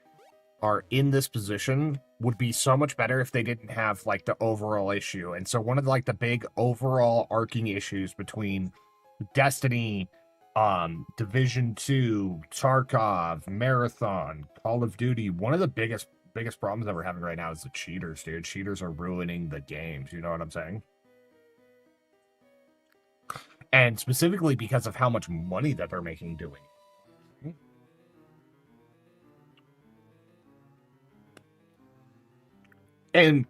A: are in this position would be so much better if they didn't have like the overall issue. And so one of the big overall arcing issues between Destiny, Division 2, Tarkov, Marathon, Call of Duty, one of the biggest problems that we're having right now is the cheaters, dude. Cheaters are ruining the games, you know what I'm saying? And specifically because of how much money that they're making doing it. And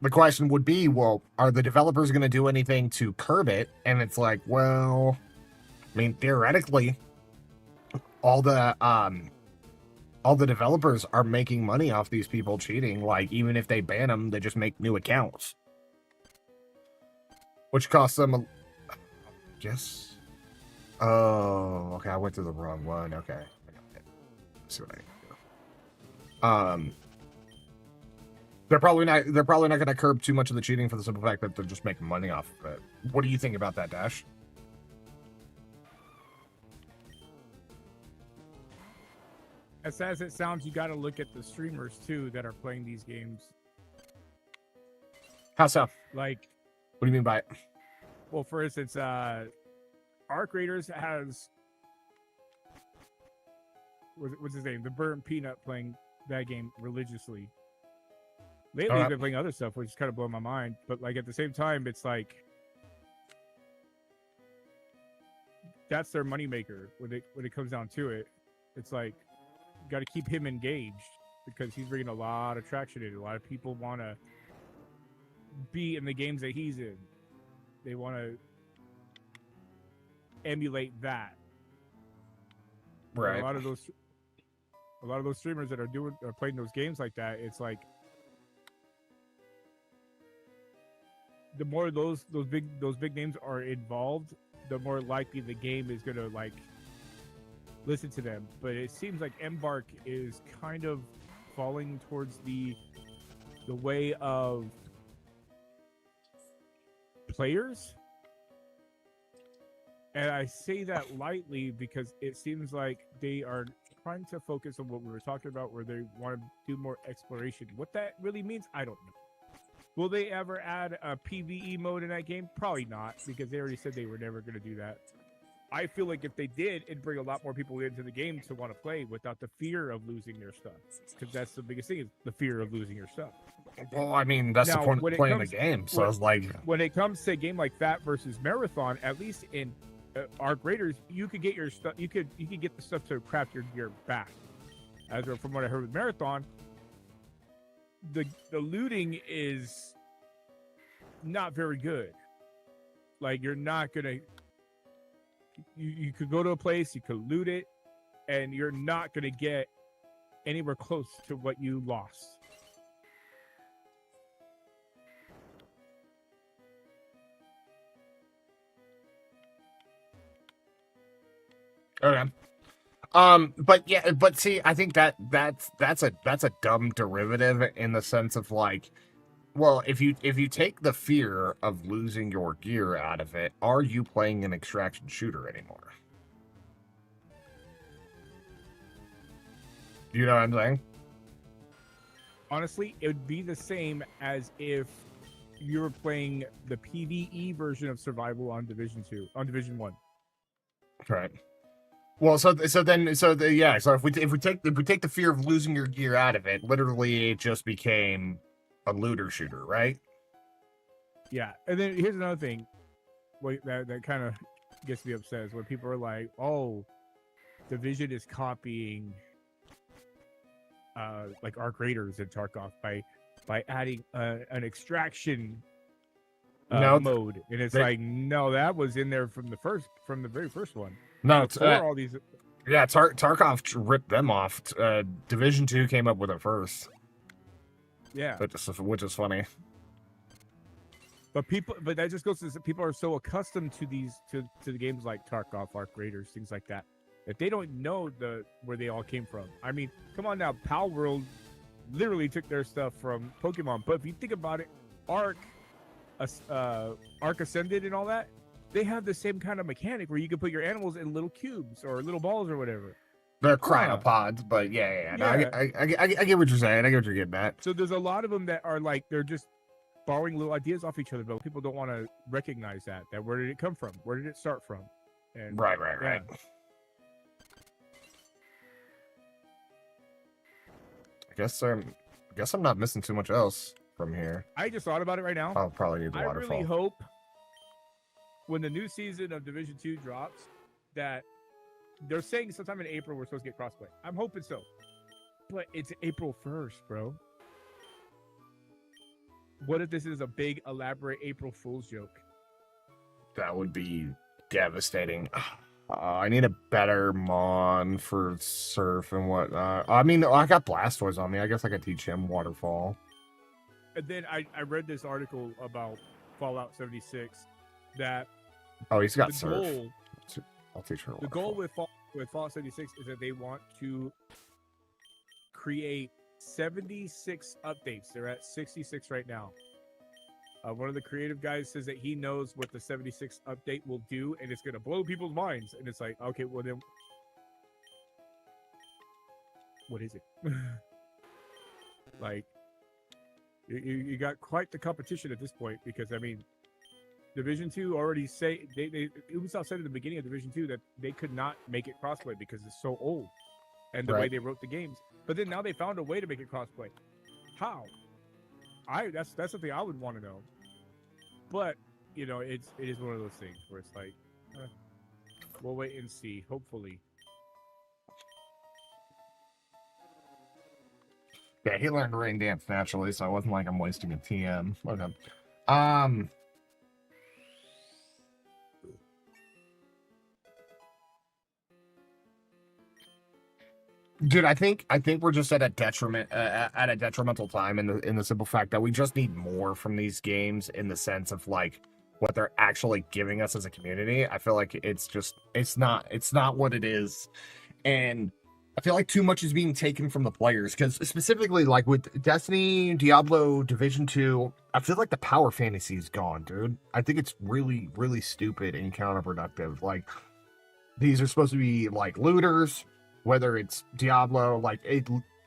A: the question would be, well, are the developers going to do anything to curb it? And it's like, well, I mean, theoretically, all the developers are making money off these people cheating. Like, even if they ban them, they just make new accounts, which costs them a... Yes. Oh, okay. I went to the wrong one. Okay. Let's see what I can do. They're probably not going to curb too much of the cheating for the simple fact that they're just making money off of it. What do you think about that, Dash?
B: As sad as it sounds, you got to look at the streamers too that are playing these games.
A: How so?
B: Like,
A: what do you mean by it?
B: Well, for instance, Arc Raiders has what's his name? The Burnt Peanut playing that game religiously. Lately, I've been playing other stuff, which is kind of blowing my mind. But like at the same time, it's like that's their moneymaker when it comes down to it. It's like got to keep him engaged because he's bringing a lot of traction in. A lot of people want to be in the games that he's in. They want to emulate that.
A: Right.
B: And a lot of those streamers that are playing those games like that, it's like the more those big names are involved, the more likely the game is gonna like listen to them. But it seems like Embark is kind of falling towards the way of players. And I say that lightly because it seems like they are trying to focus on what we were talking about, where they want to do more exploration. What that really means, I don't know. Will they ever add a PvE mode in that game? Probably not, because they already said they were never going to do that. I feel like if they did, it'd bring a lot more people into the game to want to play without the fear of losing their stuff. Because that's the biggest thing, is the fear of losing your stuff.
A: Well, I mean, that's
B: Now,
A: the point
B: when
A: of
B: it
A: playing
B: comes-
A: the game. So it's like,
B: When it comes to a game like that versus Marathon, at least in Arc Raiders, you could get your stuff. You could get the stuff to craft your gear back. As from what I heard with Marathon, the looting is not very good. Like, you're not gonna. You could go to a place, you could loot it, and you're not gonna get anywhere close to what you lost.
A: okay. But yeah, but see, I think that's a dumb derivative in the sense of like, well, if you take the fear of losing your gear out of it, are you playing an extraction shooter anymore? You know what I'm saying?
B: Honestly, it would be the same as if you were playing the PvE version of survival on Division 1.
A: Right. Well, so if we take the fear of losing your gear out of it, literally it just became a looter shooter, right?
B: Yeah, and then here's another thing. That kind of gets me upset is when people are like, "Oh, Division is copying like Arc Raiders and Tarkov by adding an extraction mode," and it's like, no, that was in there from the very first one.
A: No, it's
B: all these.
A: Yeah, Tarkov ripped them off. Division 2 came up with it first.
B: Yeah,
A: which is funny.
B: But that just goes to people are so accustomed to the games like Tarkov, Arc Raiders, things like that they don't know where they all came from. I mean, come on now, Pal World literally took their stuff from Pokemon. But if you think about it, Arc Ascended and all that, they have the same kind of mechanic where you can put your animals in little cubes or little balls or whatever.
A: They're cryopods, but yeah. No, I get what you're saying. I get what you're getting at.
B: So there's a lot of them that are like, they're just borrowing little ideas off each other, but people don't want to recognize that where did it come from? Where did it start from? And
A: right.
B: Yeah.
A: I guess I'm not missing too much else from here.
B: I just thought about it right now.
A: I'll probably need the waterfall.
B: I really hope when the new season of Division 2 drops that they're saying sometime in April we're supposed to get crossplay. I'm hoping so. But it's April 1st, bro. What if this is a big, elaborate April Fool's joke?
A: That would be devastating. I need a better Mon for Surf and whatnot. I mean, I got Blastoise on me. I guess I could teach him Waterfall.
B: And then I read this article about Fallout 76 that
A: he's got
B: the
A: Surf.
B: Goal,
A: I'll teach her.
B: The goal with Fallout 76 is that they want to create 76 updates. They're at 66 right now. One of the creative guys says that he knows what the 76 update will do, and it's going to blow people's minds. And it's like, okay, well then, what is it? Like, you got quite the competition at this point, because I mean, Division 2 already say Ubisoft said at the beginning of Division 2 that they could not make it crossplay because it's so old, and the way they wrote the games. But then now they found a way to make it crossplay. How? That's something I would want to know. But it is one of those things where it's like, We'll wait and see. Hopefully.
A: Yeah, he learned rain dance naturally, so it wasn't like I'm wasting a TM. Okay. Dude, I think we're just at a detrimental time in the simple fact that we just need more from these games in the sense of like what they're actually giving us as a community. I feel like it's not what it is, and I feel like too much is being taken from the players because specifically like with Destiny, Diablo, Division 2, I feel like the power fantasy is gone, dude. I think it's really stupid and counterproductive. Like these are supposed to be like looters, whether it's Diablo,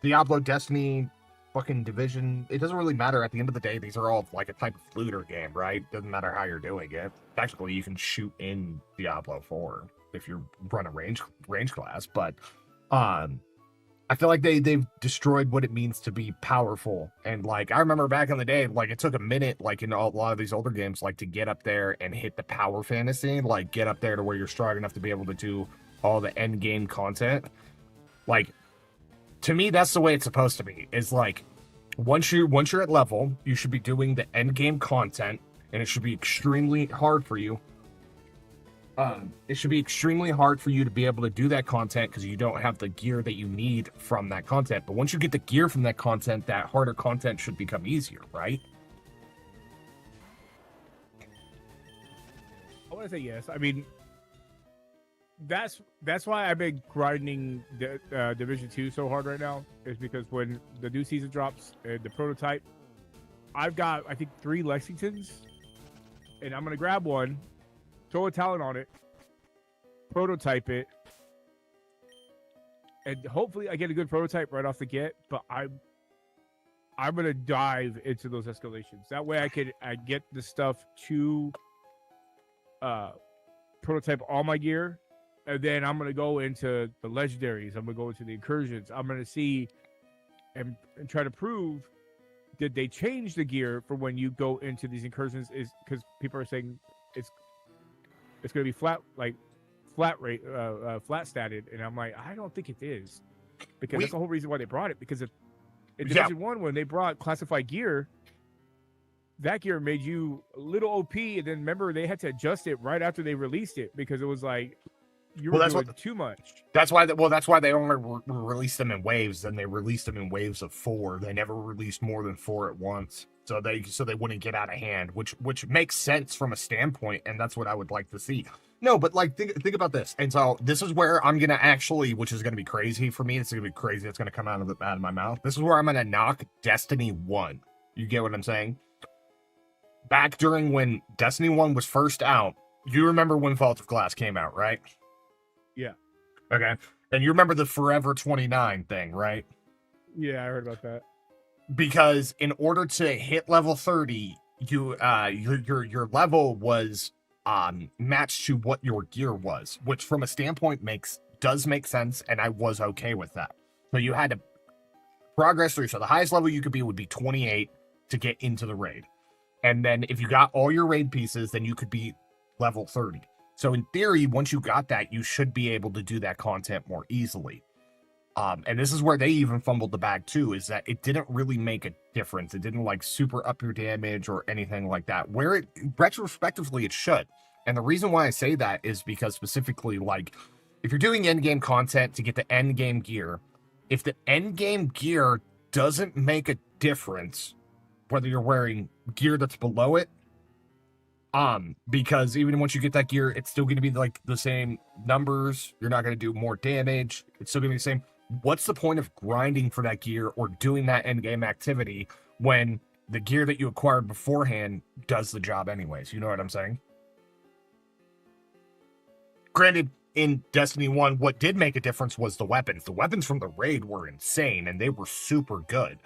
A: Diablo, Destiny, fucking Division. It doesn't really matter. At the end of the day, these are all like a type of looter game, right? Doesn't matter how you're doing it. Technically, you can shoot in Diablo 4 if you run a range class, but I feel like they've destroyed what it means to be powerful. And like I remember back in the day, like it took a minute, like in a lot of these older games, like to get up there and hit the power fantasy, like get up there to where you're strong enough to be able to do all the end game content. Like to me, that's the way it's supposed to be. Is like once you're at level, you should be doing the end game content, and it should be extremely hard for you. It should be extremely hard for you to be able to do that content because you don't have the gear that you need from that content. But once you get the gear from that content, that harder content should become easier, right?
B: I want to say yes. I mean, that's why I've been grinding Division 2 so hard right now. Is because when the new season drops, the prototype, I've got I think 3 Lexingtons, and I'm gonna grab one, throw a talent on it, prototype it, and hopefully I get a good prototype right off the get. But I'm gonna dive into those escalations. That way I get the stuff to prototype all my gear, and then I'm gonna go into the legendaries. I'm gonna go into the incursions. I'm gonna see and try to prove, did they change the gear for when you go into these incursions? Is because people are saying it's going to be flat statted, and I'm like, I don't think it is, because that's the whole reason why they brought it. Because in Division 1, when they brought classified gear, that gear made you a little OP, and then remember they had to adjust it right after they released it because it was like you were doing too much.
A: That's why they only released them in waves, and they released them in waves of 4. They never released more than 4 at once. So they wouldn't get out of hand, which makes sense from a standpoint, and that's what I would like to see. No, but like think about this. And so this is where I'm gonna actually, which is gonna be crazy for me. It's gonna be crazy. It's gonna come out of my mouth. This is where I'm gonna knock Destiny 1. You get what I'm saying? Back during when Destiny 1 was first out, you remember when Vault of Glass came out, right?
B: Yeah.
A: Okay. And you remember the Forever 29 thing, right?
B: Yeah, I heard about that.
A: Because in order to hit level 30, your level was matched to what your gear was, which from a standpoint does make sense, and I was okay with that. So you had to progress through. So the highest level you could be would be 28 to get into the raid. And then if you got all your raid pieces, then you could be level 30. So in theory, once you got that, you should be able to do that content more easily. And this is where they even fumbled the bag too, is that it didn't really make a difference. It didn't like super up your damage or anything like that, where it retrospectively it should. And the reason why I say that is because specifically, like, if you're doing end game content to get the end game gear, if the end game gear doesn't make a difference, whether you're wearing gear that's below it, because even once you get that gear, it's still going to be like the same numbers. You're not going to do more damage. It's still going to be the same. What's the point of grinding for that gear or doing that end game activity when the gear that you acquired beforehand does the job anyways? You know what I'm saying? Granted, in Destiny 1, what did make a difference was the weapons. The weapons from the raid were insane, and they were super good.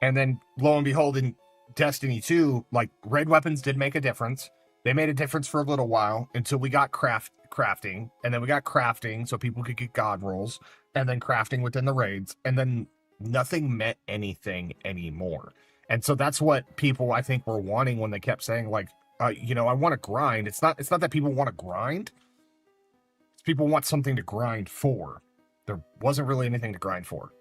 A: And then, lo and behold, in Destiny 2, like, raid weapons did make a difference. They made a difference for a little while until we got crafting, and then we got crafting so people could get god rolls, and then crafting within the raids, and then nothing meant anything anymore. And so that's what people, I think, were wanting when they kept saying, like, I want to grind. It's not that people want to grind. It's People want something to grind for. There wasn't really anything to grind for.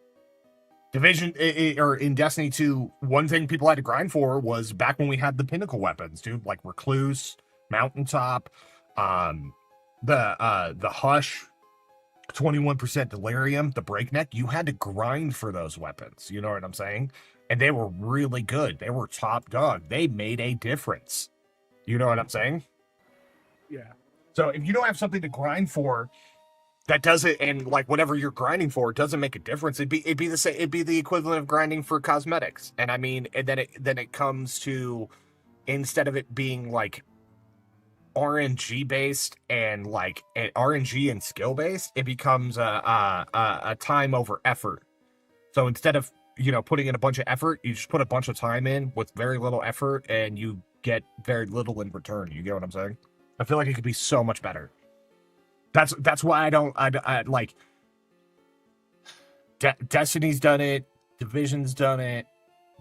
A: Division or in Destiny 2, one thing people had to grind for was back when we had the pinnacle weapons, dude, like Recluse, Mountaintop, the Hush, 21% Delirium, the Breakneck. You had to grind for those weapons. You know what I'm saying? And they were really good. They were top dog. They made a difference. You know what I'm saying?
B: Yeah.
A: So if you don't have something to grind for, that doesn't, and like whatever you're grinding for doesn't make a difference. It'd be the same. It'd be the equivalent of grinding for cosmetics. And I mean, and then it comes to, instead of it being like RNG based and like RNG and skill based, it becomes a time over effort. So instead of putting in a bunch of effort, you just put a bunch of time in with very little effort, and you get very little in return. You get what I'm saying? I feel like it could be so much better. That's why I like Destiny's done it, Division's done it,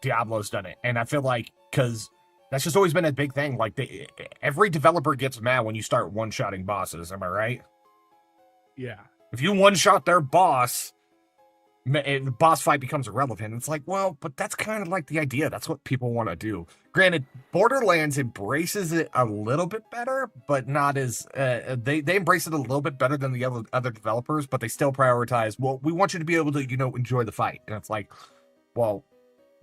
A: Diablo's done it, and I feel like because that's just always been a big thing. Like every developer gets mad when you start one-shotting bosses. Am I right?
B: Yeah.
A: If you one-shot their boss, the boss fight becomes irrelevant. It's like, well, but that's kind of like the idea. That's what people want to do. Granted, Borderlands embraces it a little bit better, but not as they embrace it a little bit better than the other developers, but they still prioritize, well, we want you to be able to enjoy the fight. And it's like, well,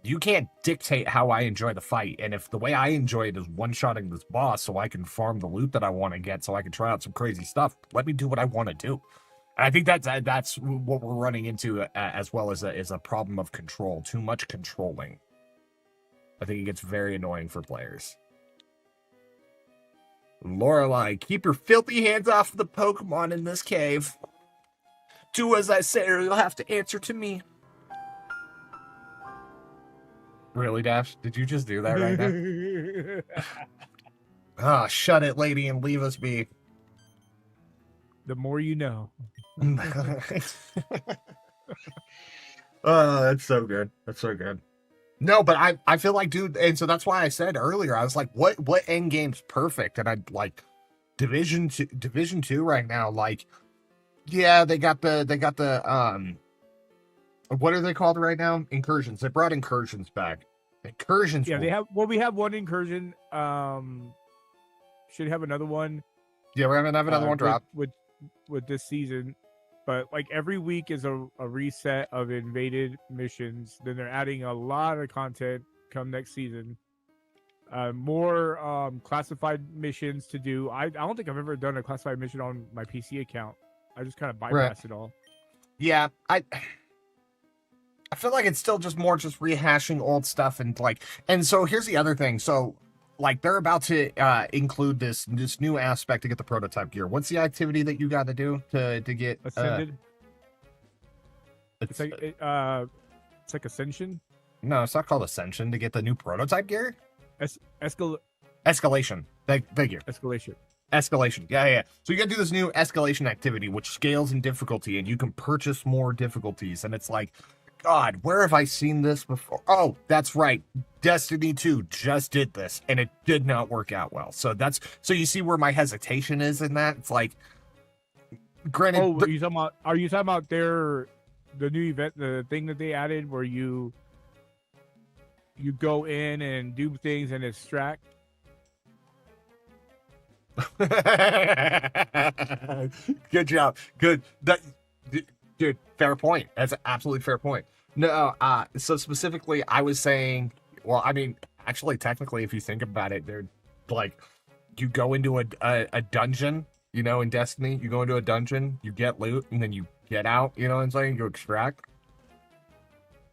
A: you can't dictate how I enjoy the fight. And if the way I enjoy it is one-shotting this boss so I can farm the loot that I want to get, so I can try out some crazy stuff, let me do what I want to do. I think that's what we're running into, as well as a problem of control. Too much controlling. I think it gets very annoying for players. Lorelei, keep your filthy hands off the Pokemon in this cave. Do as I say, or you'll have to answer to me. Really, Dash? Did you just do that right now? Ah, shut it, lady, and leave us be.
B: The more you know.
A: Oh, that's so good. That's so good. No, but I feel like, dude, and so that's why I said earlier, I was like, what end game's perfect? And I like Division 2 right now, like, yeah, they got the what are they called right now? Incursions. They brought incursions back. Incursions.
B: Yeah, we have one incursion. Should have another one.
A: Yeah, we're gonna have another one drop
B: with this season. But like every week is a reset of invaded missions. Then they're adding a lot of content come next season. More classified missions to do. I don't think I've ever done a classified mission on my PC account. I just kind of bypass it all.
A: Yeah, I feel like it's still just more just rehashing old stuff and so here's the other thing. So like they're about to include this new aspect to get the prototype gear. What's the activity that you got to do to get
B: Ascended? It's like Ascension.
A: No, it's not called Ascension. To get the new prototype gear.
B: Escalation.
A: Thank you. Escalation. Yeah. So you got to do this new escalation activity, which scales in difficulty, and you can purchase more difficulties. And it's like, God, where have I seen this before? Oh, that's right. Destiny 2 just did this, and it did not work out well. So you see where my hesitation is in that. It's like, granted.
B: Oh, are you talking about the new event, the thing that they added where you go in and do things and extract?
A: Good job. Good. Dude, fair point. That's an absolutely fair point. No, so specifically, I was saying, well, I mean, actually, technically, if you think about it, they're like, you go into a dungeon, in Destiny, you go into a dungeon, you get loot, and then you get out, you know what I'm saying? You extract.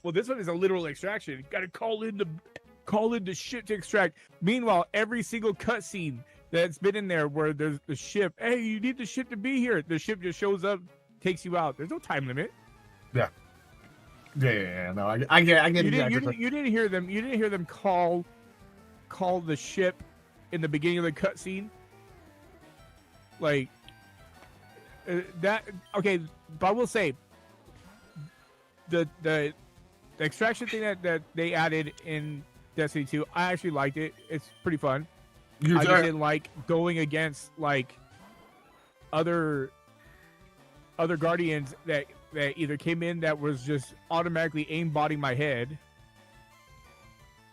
B: Well, this one is a literal extraction. You gotta call in the shit to extract. Meanwhile, every single cutscene that's been in there where there's the ship, hey, you need the ship to be here. The ship just shows up, takes you out. There's no time limit.
A: Yeah. No, I get
B: you didn't hear them. You didn't hear them call the ship in the beginning of the cutscene. Like that. Okay, but I will say the extraction thing that they added in Destiny 2, I actually liked it. It's pretty fun. I just didn't like going against like other other guardians that either came in that was just automatically aimbotting my head,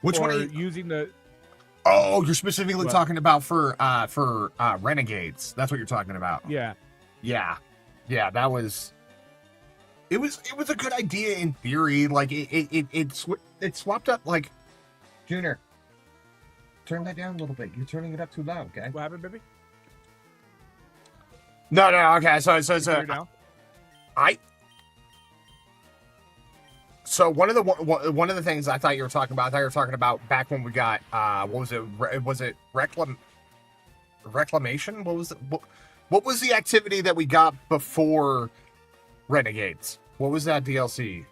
A: Which
B: or
A: one? Are you...
B: using the.
A: Oh, you're specifically
B: What?
A: talking about for renegades. That's what you're talking about.
B: Yeah.
A: Yeah. That was. It was a good idea in theory. Like it swapped up. Like, Junior, turn that down a little bit. You're turning it up too loud. Okay.
B: What happened, baby?
A: No. Okay. So
B: Now?
A: So one of the things I thought you were talking about, back when we got what was it? Was it reclamation? What was it? What was the activity that we got before Renegades? What was that DLC?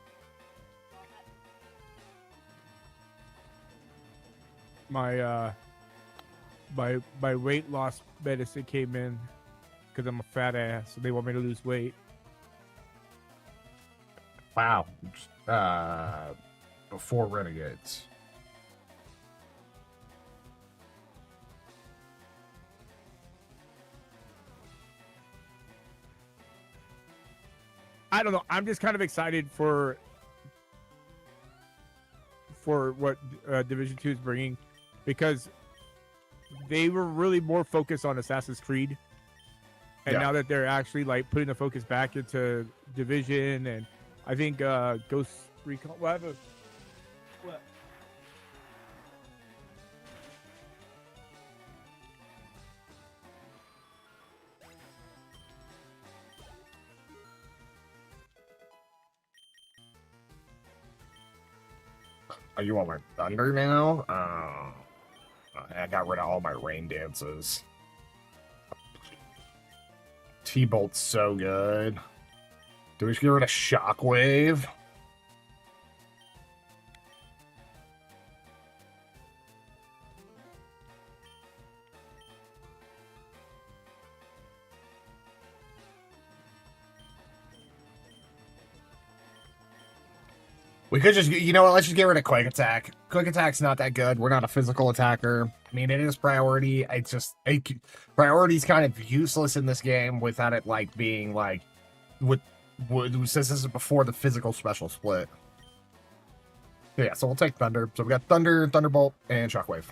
B: My weight loss medicine came in because I'm a fat ass, so they want me to lose weight.
A: Wow. Before Renegades.
B: I don't know. I'm just kind of excited for what Division 2 is bringing, because they were really more focused on Assassin's Creed, and now that they're actually like putting the focus back into Division, and I think Ghost Recon. What?
A: Are you on my thunder now? I got rid of all my rain dances. T-Bolt's so good. Do we just get rid of Shockwave? We could just, you know what, let's just get rid of Quick Attack. Quick Attack's not that good. We're not a physical attacker. I mean, it is priority. It's just, priority's kind of useless in this game without it, like, being, like, since this is before the physical special split. Yeah, so we'll take Thunder. So we got Thunder, Thunderbolt, and Shockwave.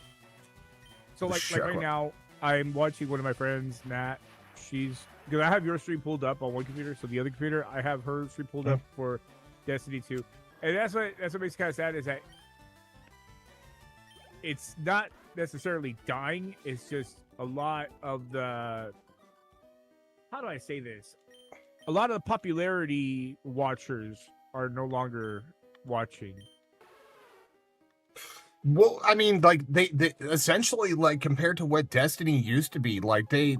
B: So, like right now, I'm watching one of my friends, Nat. Because I have your stream pulled up on one computer, so the other computer, I have her stream pulled up for Destiny 2. And that's what makes it kind of sad, is that it's not necessarily dying. It's just a lot of the, how do I say this? A lot of the popularity watchers are no longer watching.
A: Well, I mean, like they essentially, like, compared to what Destiny used to be, like they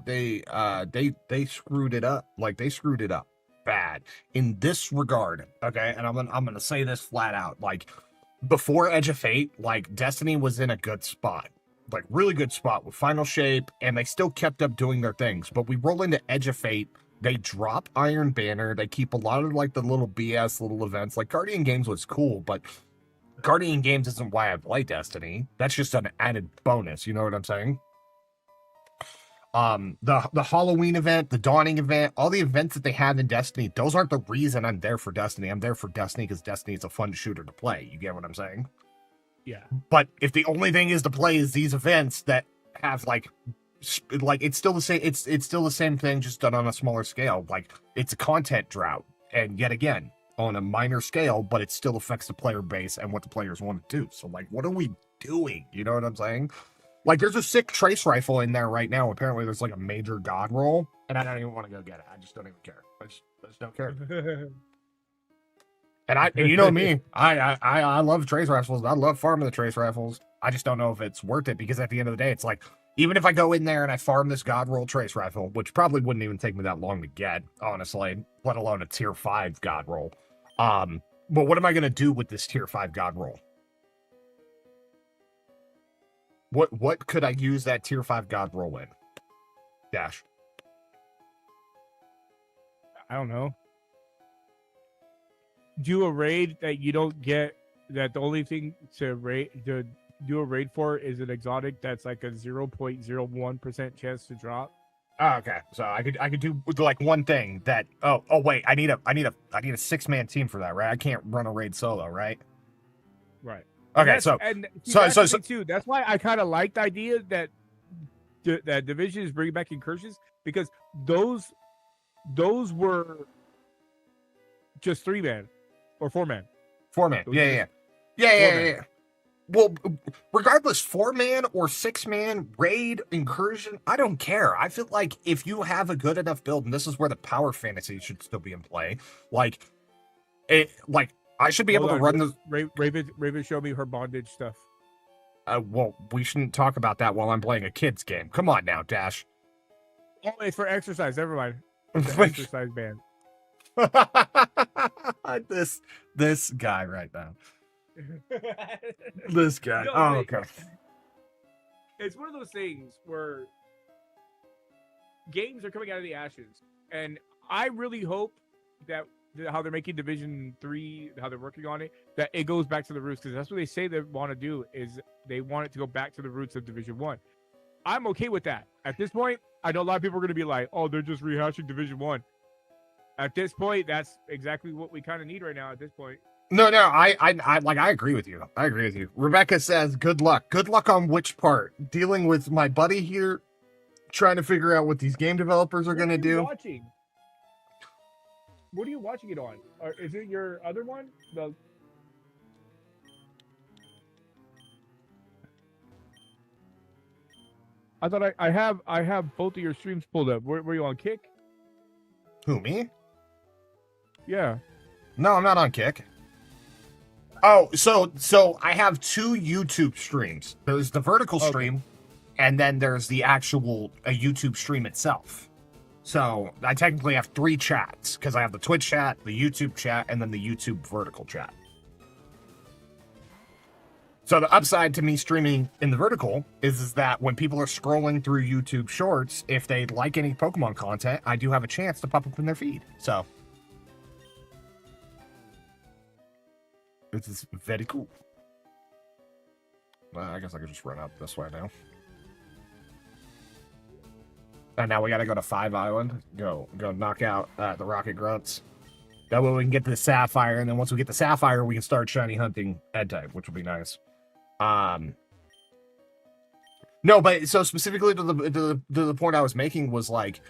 A: screwed it up. Like they screwed it up bad in this regard. Okay, and I'm gonna say this flat out. Like, before Edge of Fate, like, Destiny was in a good spot, like really good spot with Final Shape, and they still kept up doing their things. But we roll into Edge of Fate, they drop Iron Banner, they keep a lot of like the little BS little events. Like Guardian Games was cool, but Guardian Games isn't why I play Destiny. That's just an added bonus. You know what I'm saying? The Halloween event, the Dawning event, all the events that they have in Destiny, those aren't the reason I'm there for Destiny. I'm there for Destiny because Destiny is a fun shooter to play. You get what I'm saying?
B: Yeah.
A: But if the only thing is to play is these events that have like it's still the same. It's still the same thing, just done on a smaller scale. Like, it's a content drought, and yet again on a minor scale, but it still affects the player base and what the players want to do. So, like, what are we doing? You know what I'm saying? Like, there's a sick trace rifle in there right now. Apparently, there's like a major god roll, and I don't even want to go get it. I just don't even care. I just don't care. And you know me, I love trace rifles. I love farming the trace rifles. I just don't know if it's worth it, because at the end of the day, it's like, even if I go in there and I farm this god roll trace rifle, which probably wouldn't even take me that long to get, honestly, let alone a tier 5 god roll. But what am I going to do with this tier 5 god roll? What could I use that tier 5 god roll in? Dash.
B: I don't know. Do a raid that you don't get, that the only thing to do a raid for is an exotic that's like a 0.01% chance to drop.
A: Oh, okay. So I could do like one thing that. Oh wait, I need a 6-man team for that, right? I can't run a raid solo, right?
B: Right.
A: Okay,
B: And see, that's the thing too. That's why I kind of like the idea that that Division is bringing back incursions, because those were just 3-man or 4-man.
A: 4-man. Yeah. Well, regardless, 4-man or 6-man raid incursion, I don't care. I feel like if you have a good enough build, and this is where the power fantasy should still be in play, like I should be able to run the
B: Raven showed me her bondage stuff.
A: Well, we shouldn't talk about that while I'm playing a kid's game. Come on now, Dash.
B: Oh, it's for exercise. Never mind. It's an exercise band.
A: this guy right now. This guy.
B: No,
A: oh, okay.
B: It's one of those things where games are coming out of the ashes, and I really hope that how they're making Division 3, how they're working on it, that it goes back to the roots, because that's what they say they want to do, is they want it to go back to the roots of Division 1. I'm okay with that. At this point, I know a lot of people are going to be like, oh, they're just rehashing Division 1. At this point, that's exactly what we kind of need right now at this point.
A: No, I agree with you. Rebecca says, good luck. Good luck on which part? Dealing with my buddy here, trying to figure out what these game developers are going to do.
B: Watching? What are you watching it on? Or is it your other one? I thought I have both of your streams pulled up. Were you on Kick?
A: Who, me?
B: Yeah.
A: No, I'm not on Kick. Oh, so I have 2 YouTube streams. There's the vertical stream, and then there's the actual YouTube stream itself. So I technically have 3 chats, because I have the Twitch chat, the YouTube chat, and then the YouTube vertical chat. So the upside to me streaming in the vertical is that when people are scrolling through YouTube Shorts, if they like any Pokemon content, I do have a chance to pop up in their feed. So this is very cool. Well, I guess I could just run up this way now. And now we gotta go to 5 Island. Go knock out the Rocket Grunts. That way we can get to the Sapphire, and then once we get the Sapphire, we can start shiny hunting Ed-type, which will be nice. No, but so specifically to the point I was making was like,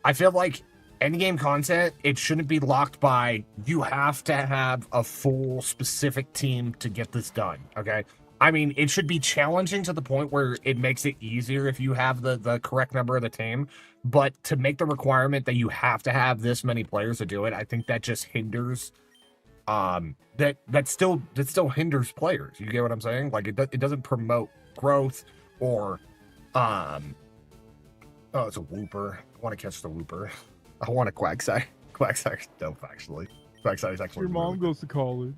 A: I feel like endgame content, it shouldn't be locked by you have to have a full specific team to get this done. Okay. I mean, it should be challenging to the point where it makes it easier if you have the correct number of the team. But to make the requirement that you have to have this many players to do it, I think that just hinders. That still hinders players. You get what I'm saying? Like it doesn't promote growth or oh, it's a Wooper. I want to catch the Wooper. I want a Quagsire. Quagsire's dope, actually. Quagsire's actually
B: your mom goes to college.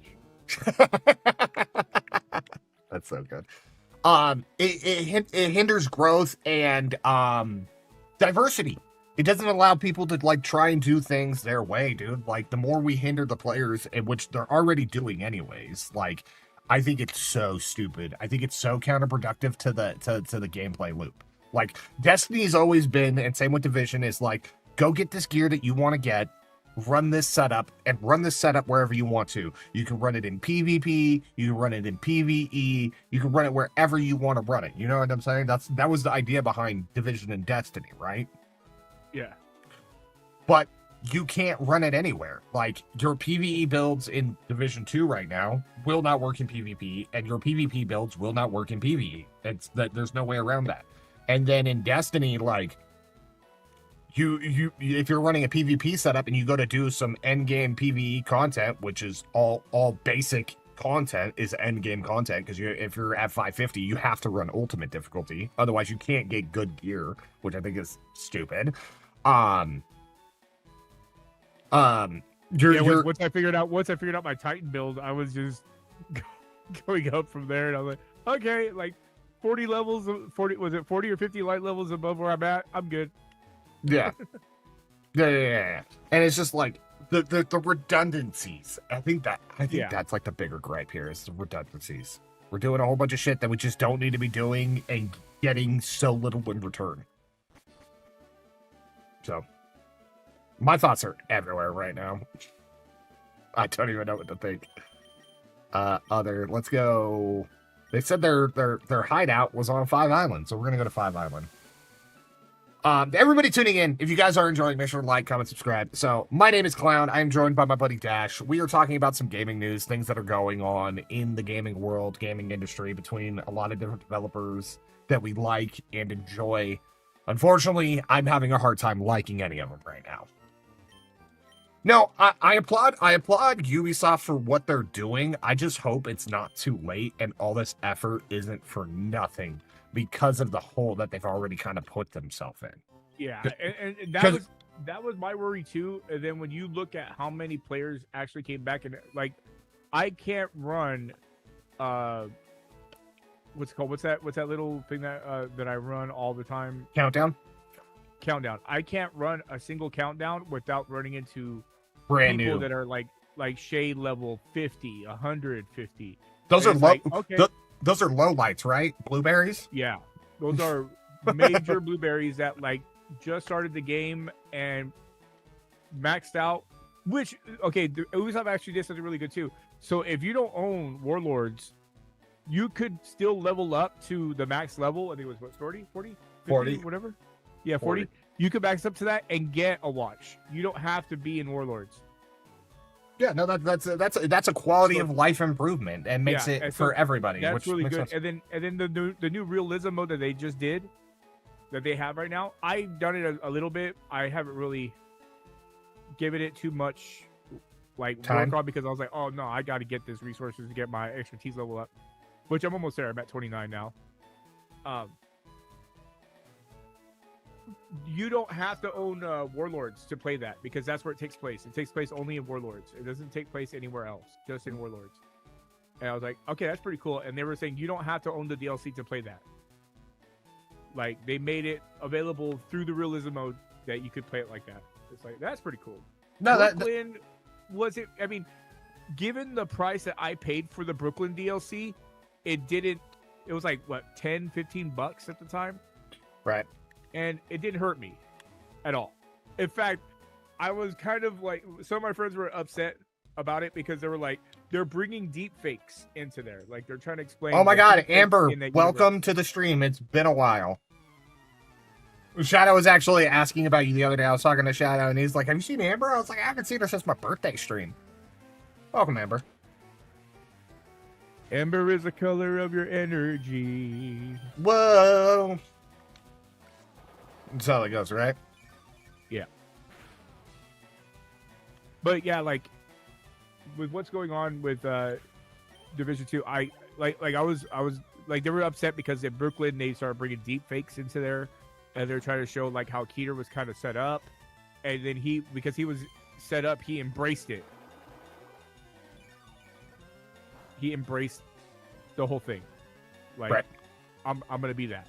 A: That's so good. It hinders growth and diversity. It doesn't allow people to like try and do things their way, dude. Like the more we hinder the players, in which they're already doing anyways, like I think it's so stupid. I think it's so counterproductive to the gameplay loop. Like Destiny's always been, and same with Division, is like go get this gear that you want to get, run this setup, and run this setup wherever you want to. You can run it in PvP, you can run it in PvE, you can run it wherever you want to run it. You know what I'm saying? That was the idea behind Division and Destiny, right?
B: Yeah.
A: But you can't run it anywhere. Like your PvE builds in Division 2 right now will not work in PvP, and your PvP builds will not work in PvE. It's that there's no way around that. And then in Destiny, like you if you're running a PvP setup and you go to do some endgame PvE content, which is all basic content is endgame content, because if you're at 550, you have to run ultimate difficulty. Otherwise, you can't get good gear, which I think is stupid. Once
B: I figured out my Titan build, I was just going up from there, and I was like, okay, like 40 levels, 40 or 50 light levels above where I'm at, I'm good.
A: Yeah. And it's just like the redundancies. I think that's like the bigger gripe here is the redundancies. We're doing a whole bunch of shit that we just don't need to be doing and getting so little in return. So my thoughts are everywhere right now. I don't even know what to think. Let's go. They said their hideout was on 5 Island, so we're gonna go to 5 Island. Everybody tuning in, if you guys are enjoying, make sure to like, comment, subscribe. So my name is Clown. I am joined by my buddy Dash. We are talking about some gaming news, things that are going on in the gaming world, gaming industry, between a lot of different developers that we like and enjoy. Unfortunately, I'm having a hard time liking any of them right now. No, I applaud Ubisoft for what they're doing. I just hope it's not too late and all this effort isn't for nothing because of the hole that they've already kind of put themselves in.
B: Yeah, and that was my worry too. And then when you look at how many players actually came back, and like, I can't run, what's it called? What's that little thing that I run all the time?
A: Countdown.
B: I can't run a single countdown without running into
A: brand
B: people
A: new
B: that are like shade level 50, 150.
A: Those are low.
B: Like, okay.
A: Those are low lights, right? Blueberries.
B: Yeah, those are major blueberries that like just started the game and maxed out. Which Ubisoft actually did something really good too. So if you don't own Warlords, you could still level up to the max level. I think it was what, 40, 50, whatever. Yeah, 40. You could max up to that and get a watch. You don't have to be in Warlords.
A: Yeah, no, that's a quality of life improvement and makes it for everybody.
B: That's really good. Sense. And then the new realism mode that they just did, that they have right now. I've done it a little bit. I haven't really given it too much like
A: time
B: work on because I was like, oh no, I got to get this resources to get my expertise level up, which I'm almost there. I'm at 29 now. You don't have to own Warlords to play that because that's where it takes place. It takes place only in Warlords. It doesn't take place anywhere else, just in Warlords. And I was like, okay, that's pretty cool. And they were saying you don't have to own the DLC to play that. Like, they made it available through the realism mode that you could play it like that. It's like, that's pretty cool.
A: No,
B: Brooklyn, was it? I mean, given the price that I paid for the Brooklyn DLC, it was like, what, 10, 15 bucks at the time?
A: Right.
B: And it didn't hurt me at all. In fact, I was kind of like, some of my friends were upset about it because they were like, they're bringing deep fakes into there. Like, they're trying to explain.
A: Oh my God, Amber, welcome to the stream. It's been a while. Shadow was actually asking about you the other day. I was talking to Shadow and he's like, have you seen Amber? I was like, I haven't seen her since my birthday stream. Welcome, Amber.
B: Amber is the color of your energy.
A: Whoa. That's how it goes, right?
B: Yeah. But yeah, like with what's going on with Division 2, I was like, they were upset because in Brooklyn they started bringing deep fakes into there, and they're trying to show like how Keter was kind of set up, and then because he was set up, he embraced it. He embraced the whole thing. Like, right. I'm gonna be that.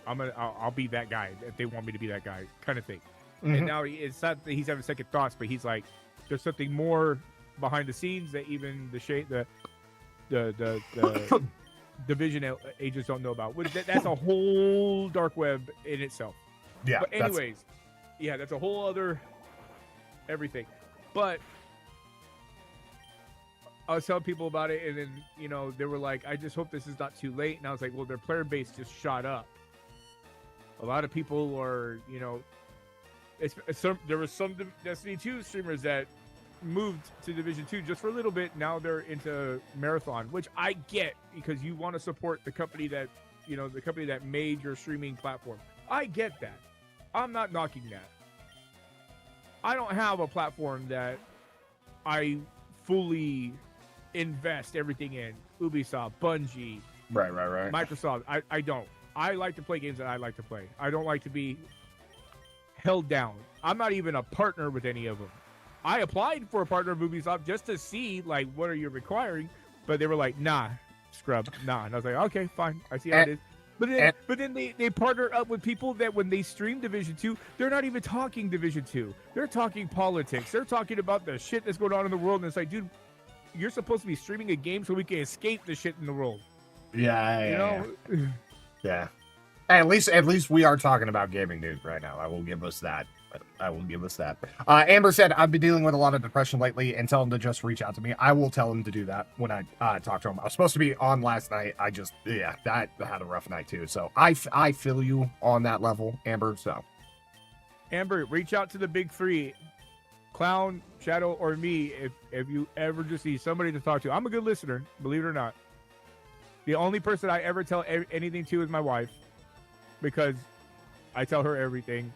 B: I'll be that guy if they want me to be that guy, kind of thing. Mm-hmm. And now it's not that he's having second thoughts, but he's like, there's something more behind the scenes that even the Division agents don't know about. That's a whole dark web in itself.
A: Yeah.
B: But anyways, that's a whole other everything. But I was telling people about it, and then they were like, I just hope this is not too late. And I was like, well, their player base just shot up. A lot of people are, there was some Destiny 2 streamers that moved to Division 2 just for a little bit. Now they're into Marathon, which I get because you want to support the company that, the company that made your streaming platform. I get that. I'm not knocking that. I don't have a platform that I fully invest everything in. Ubisoft, Bungie,
A: right.
B: Microsoft. I don't. I like to play games that I like to play. I don't like to be held down. I'm not even a partner with any of them. I applied for a partner of Ubisoft just to see, like, what are you requiring? But they were like, nah, scrub, nah. And I was like, okay, fine. I see how it is. But then they partner up with people that when they stream Division 2, they're not even talking Division 2. They're talking politics. They're talking about the shit that's going on in the world. And it's like, dude, you're supposed to be streaming a game so we can escape the shit in the world.
A: Yeah. At least we are talking about gaming news right now. I will give us that. I will give us that. Amber said, I've been dealing with a lot of depression lately and tell him to just reach out to me. I will tell him to do that when I talk to him. I was supposed to be on last night. I had a rough night too. So I feel you on that level, Amber. So
B: Amber, reach out to the big three, Clown, Shadow, or me if you ever just need somebody to talk to. I'm a good listener, believe it or not. The only person I ever tell anything to is my wife, because I tell her everything.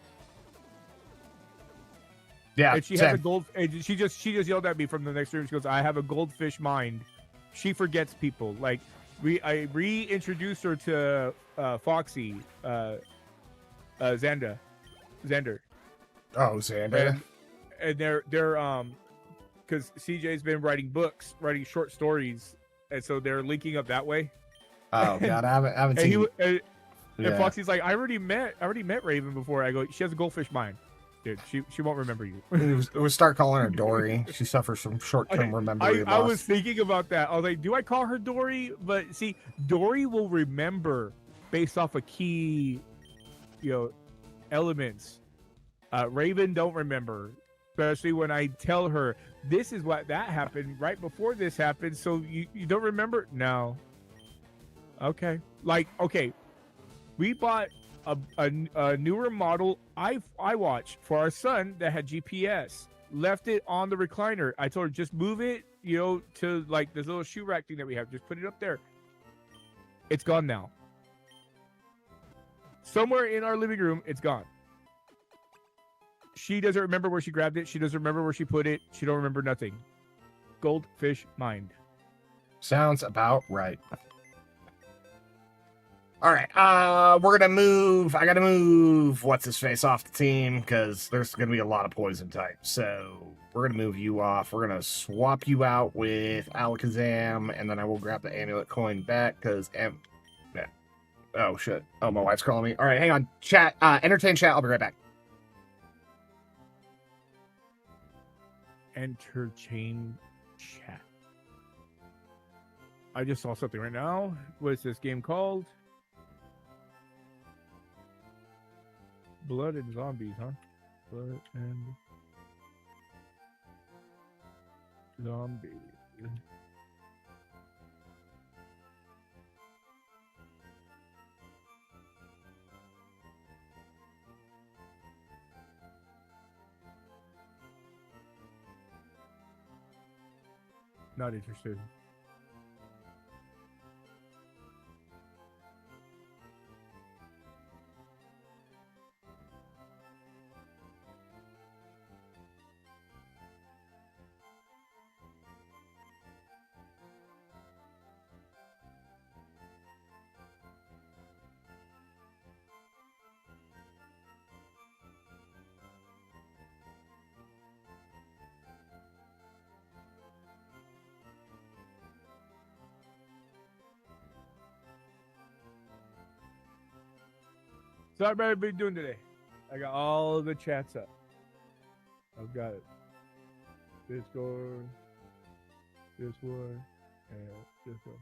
A: yeah,
B: and she has a gold. And she just yelled at me from the next room. She goes, "I have a goldfish mind." She forgets people. Like I reintroduced her to Foxy, Xander.
A: Oh, Xander.
B: And they're because CJ's been writing books, short stories, and so they're linking up that way.
A: Oh God, I haven't seen.
B: And Foxy's like, I already met Raven before. I go, she has a goldfish mind, dude. She won't remember you.
A: We start calling her Dory. She suffers from short-term memory loss.
B: I was thinking about that. I was like, do I call her Dory? But see, Dory will remember based off of key, elements. Raven don't remember, especially when I tell her this is what that happened right before this happened. So you don't remember? No. Okay. We bought a newer model iWatch for our son that had GPS. Left it on the recliner. I told her, just move it, to like this little shoe rack thing that we have. Just put it up there. It's gone now. Somewhere in our living room, it's gone. She doesn't remember where she grabbed it. She doesn't remember where she put it. She don't remember nothing. Goldfish mind.
A: Sounds about right. All right, we're gonna move. I gotta move what's his face off the team because there's gonna be a lot of poison types. So we're gonna move you off. We're gonna swap you out with Alakazam, and then I will grab the amulet coin back because oh shit. Oh, my wife's calling me. All right, hang on. Chat. Entertain chat. I'll be right back.
B: Entertain chat. I just saw something right now. What is this game called? Blood and Zombies, huh? Blood and Zombies. Not interested. So how everybody doing today? I got all the chats up. I've got Discord, this one, and this one.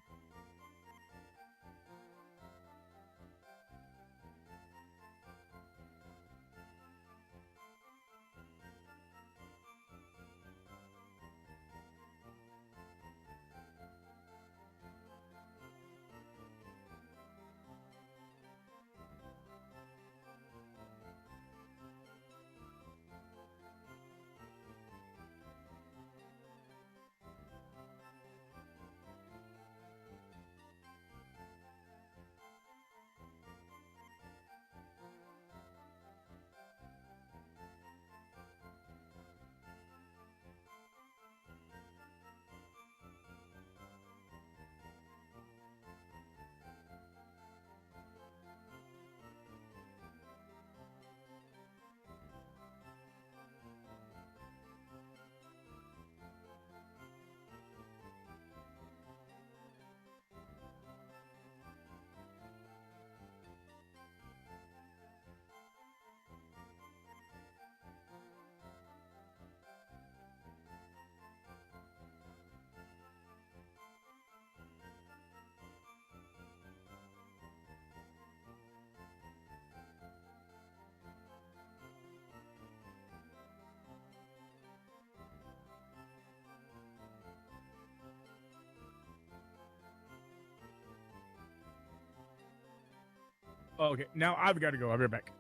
B: Oh, okay, now I've got to go. I'll be right back.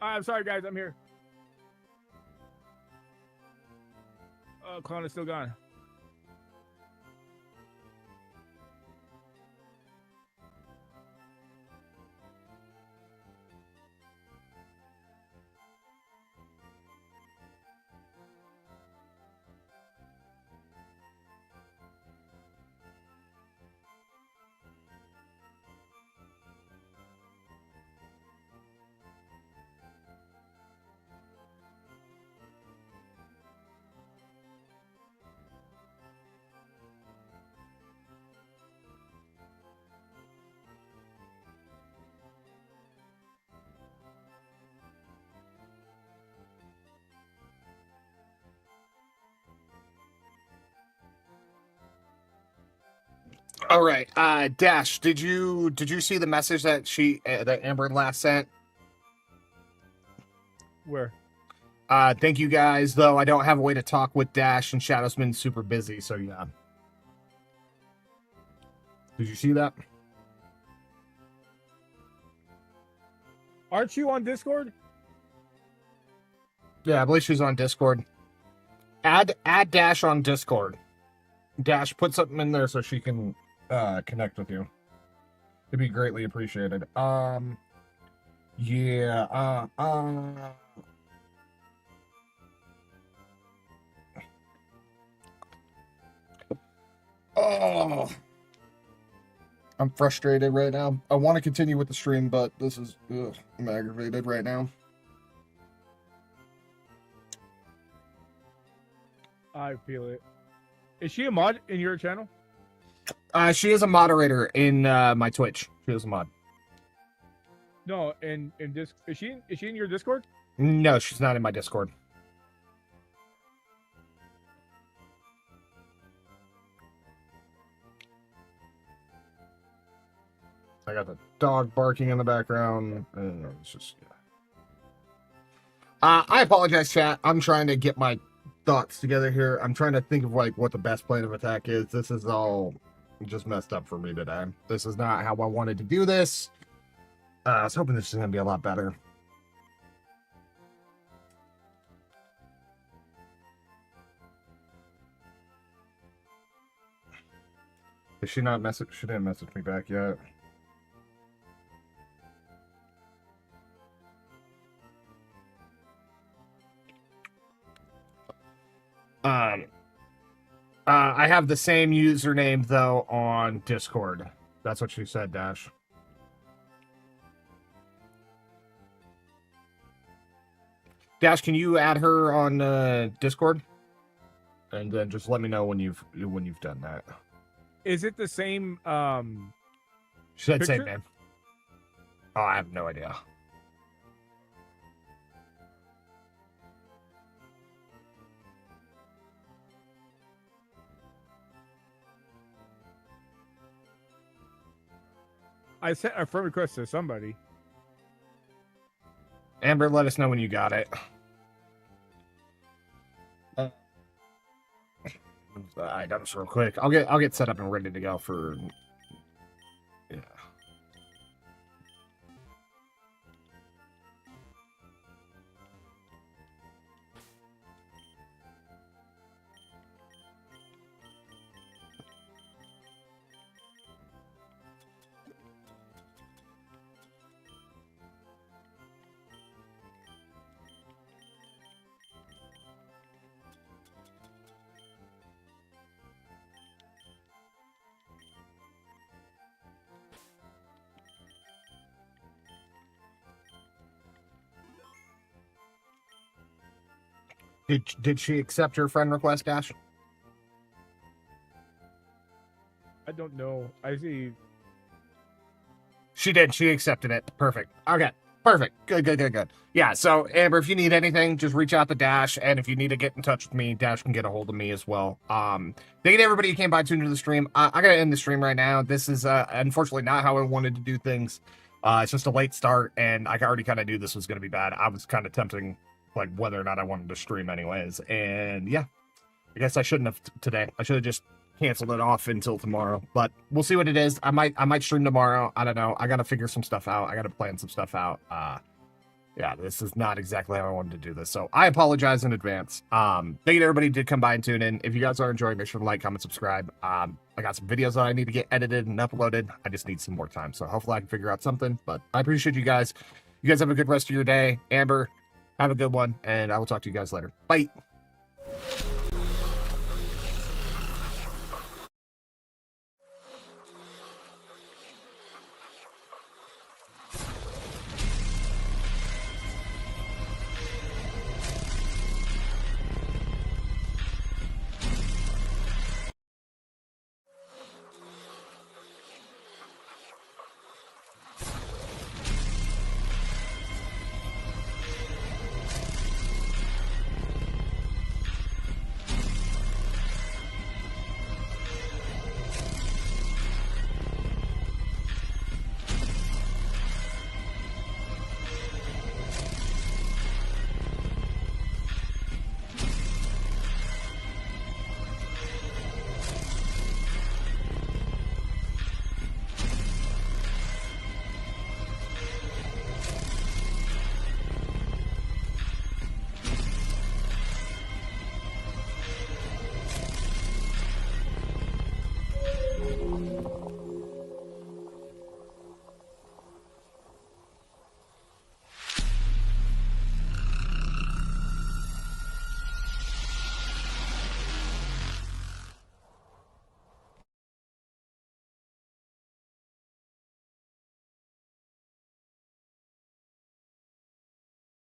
B: I'm sorry, guys. I'm here. Clown is still gone.
A: All right, Dash, did you see the message that that Amber last sent?
B: Where?
A: Thank you guys, though I don't have a way to talk with Dash, and Shadow's been super busy, so yeah. Did you see that?
B: Aren't you on Discord?
A: Yeah, I believe she's on Discord. Add Dash on Discord. Dash, put something in there so she can connect with you. It'd be greatly appreciated. Yeah, oh, I'm frustrated right now. I want to continue with the stream, but this is, I'm aggravated right now.
B: I feel it. Is she a mod in your channel?
A: She is a moderator in my Twitch. She is a mod.
B: No, in this is she in your Discord?
A: No, she's not in my Discord. I got the dog barking in the background. It's just, yeah. I apologize, chat. I'm trying to get my thoughts together here. I'm trying to think of like what the best plan of attack is. This is all just messed up for me today. This is not how I wanted to do this. I was hoping this is going to be a lot better. Did she not message? She didn't message me back yet. I have the same username though on Discord. That's what she said, Dash. Dash, can you add her on Discord? And then just let me know when you've done that.
B: Is it the same?
A: She said same
B: picture?
A: name. Oh, I have no idea.
B: I sent a friend request to somebody.
A: Amber, let us know when you got it. Move the items real quick. I'll get set up and ready to go for. Yeah. Did she accept your friend request, Dash?
B: I don't know. I see.
A: She did. She accepted it. Perfect. Okay. Perfect. Good. Yeah, so Amber, if you need anything, just reach out to Dash, and if you need to get in touch with me, Dash can get a hold of me as well. Thank you to everybody who came by tuning to the stream. I gotta end the stream right now. This is unfortunately not how I wanted to do things. It's just a late start, and I already kind of knew this was gonna be bad. I was kind of tempting, like, whether or not I wanted to stream anyways. And yeah, I guess I shouldn't have today. I should have just canceled it off until tomorrow, but we'll see what it is. I might stream tomorrow. I don't know. I got to figure some stuff out. I got to plan some stuff out. Yeah, this is not exactly how I wanted to do this. So I apologize in advance. Thank you to everybody who did come by and tune in. If you guys are enjoying, make sure to like, comment, subscribe. I got some videos that I need to get edited and uploaded. I just need some more time. So hopefully I can figure out something, but I appreciate you guys. You guys have a good rest of your day. Amber, have a good one, and I will talk to you guys later. Bye.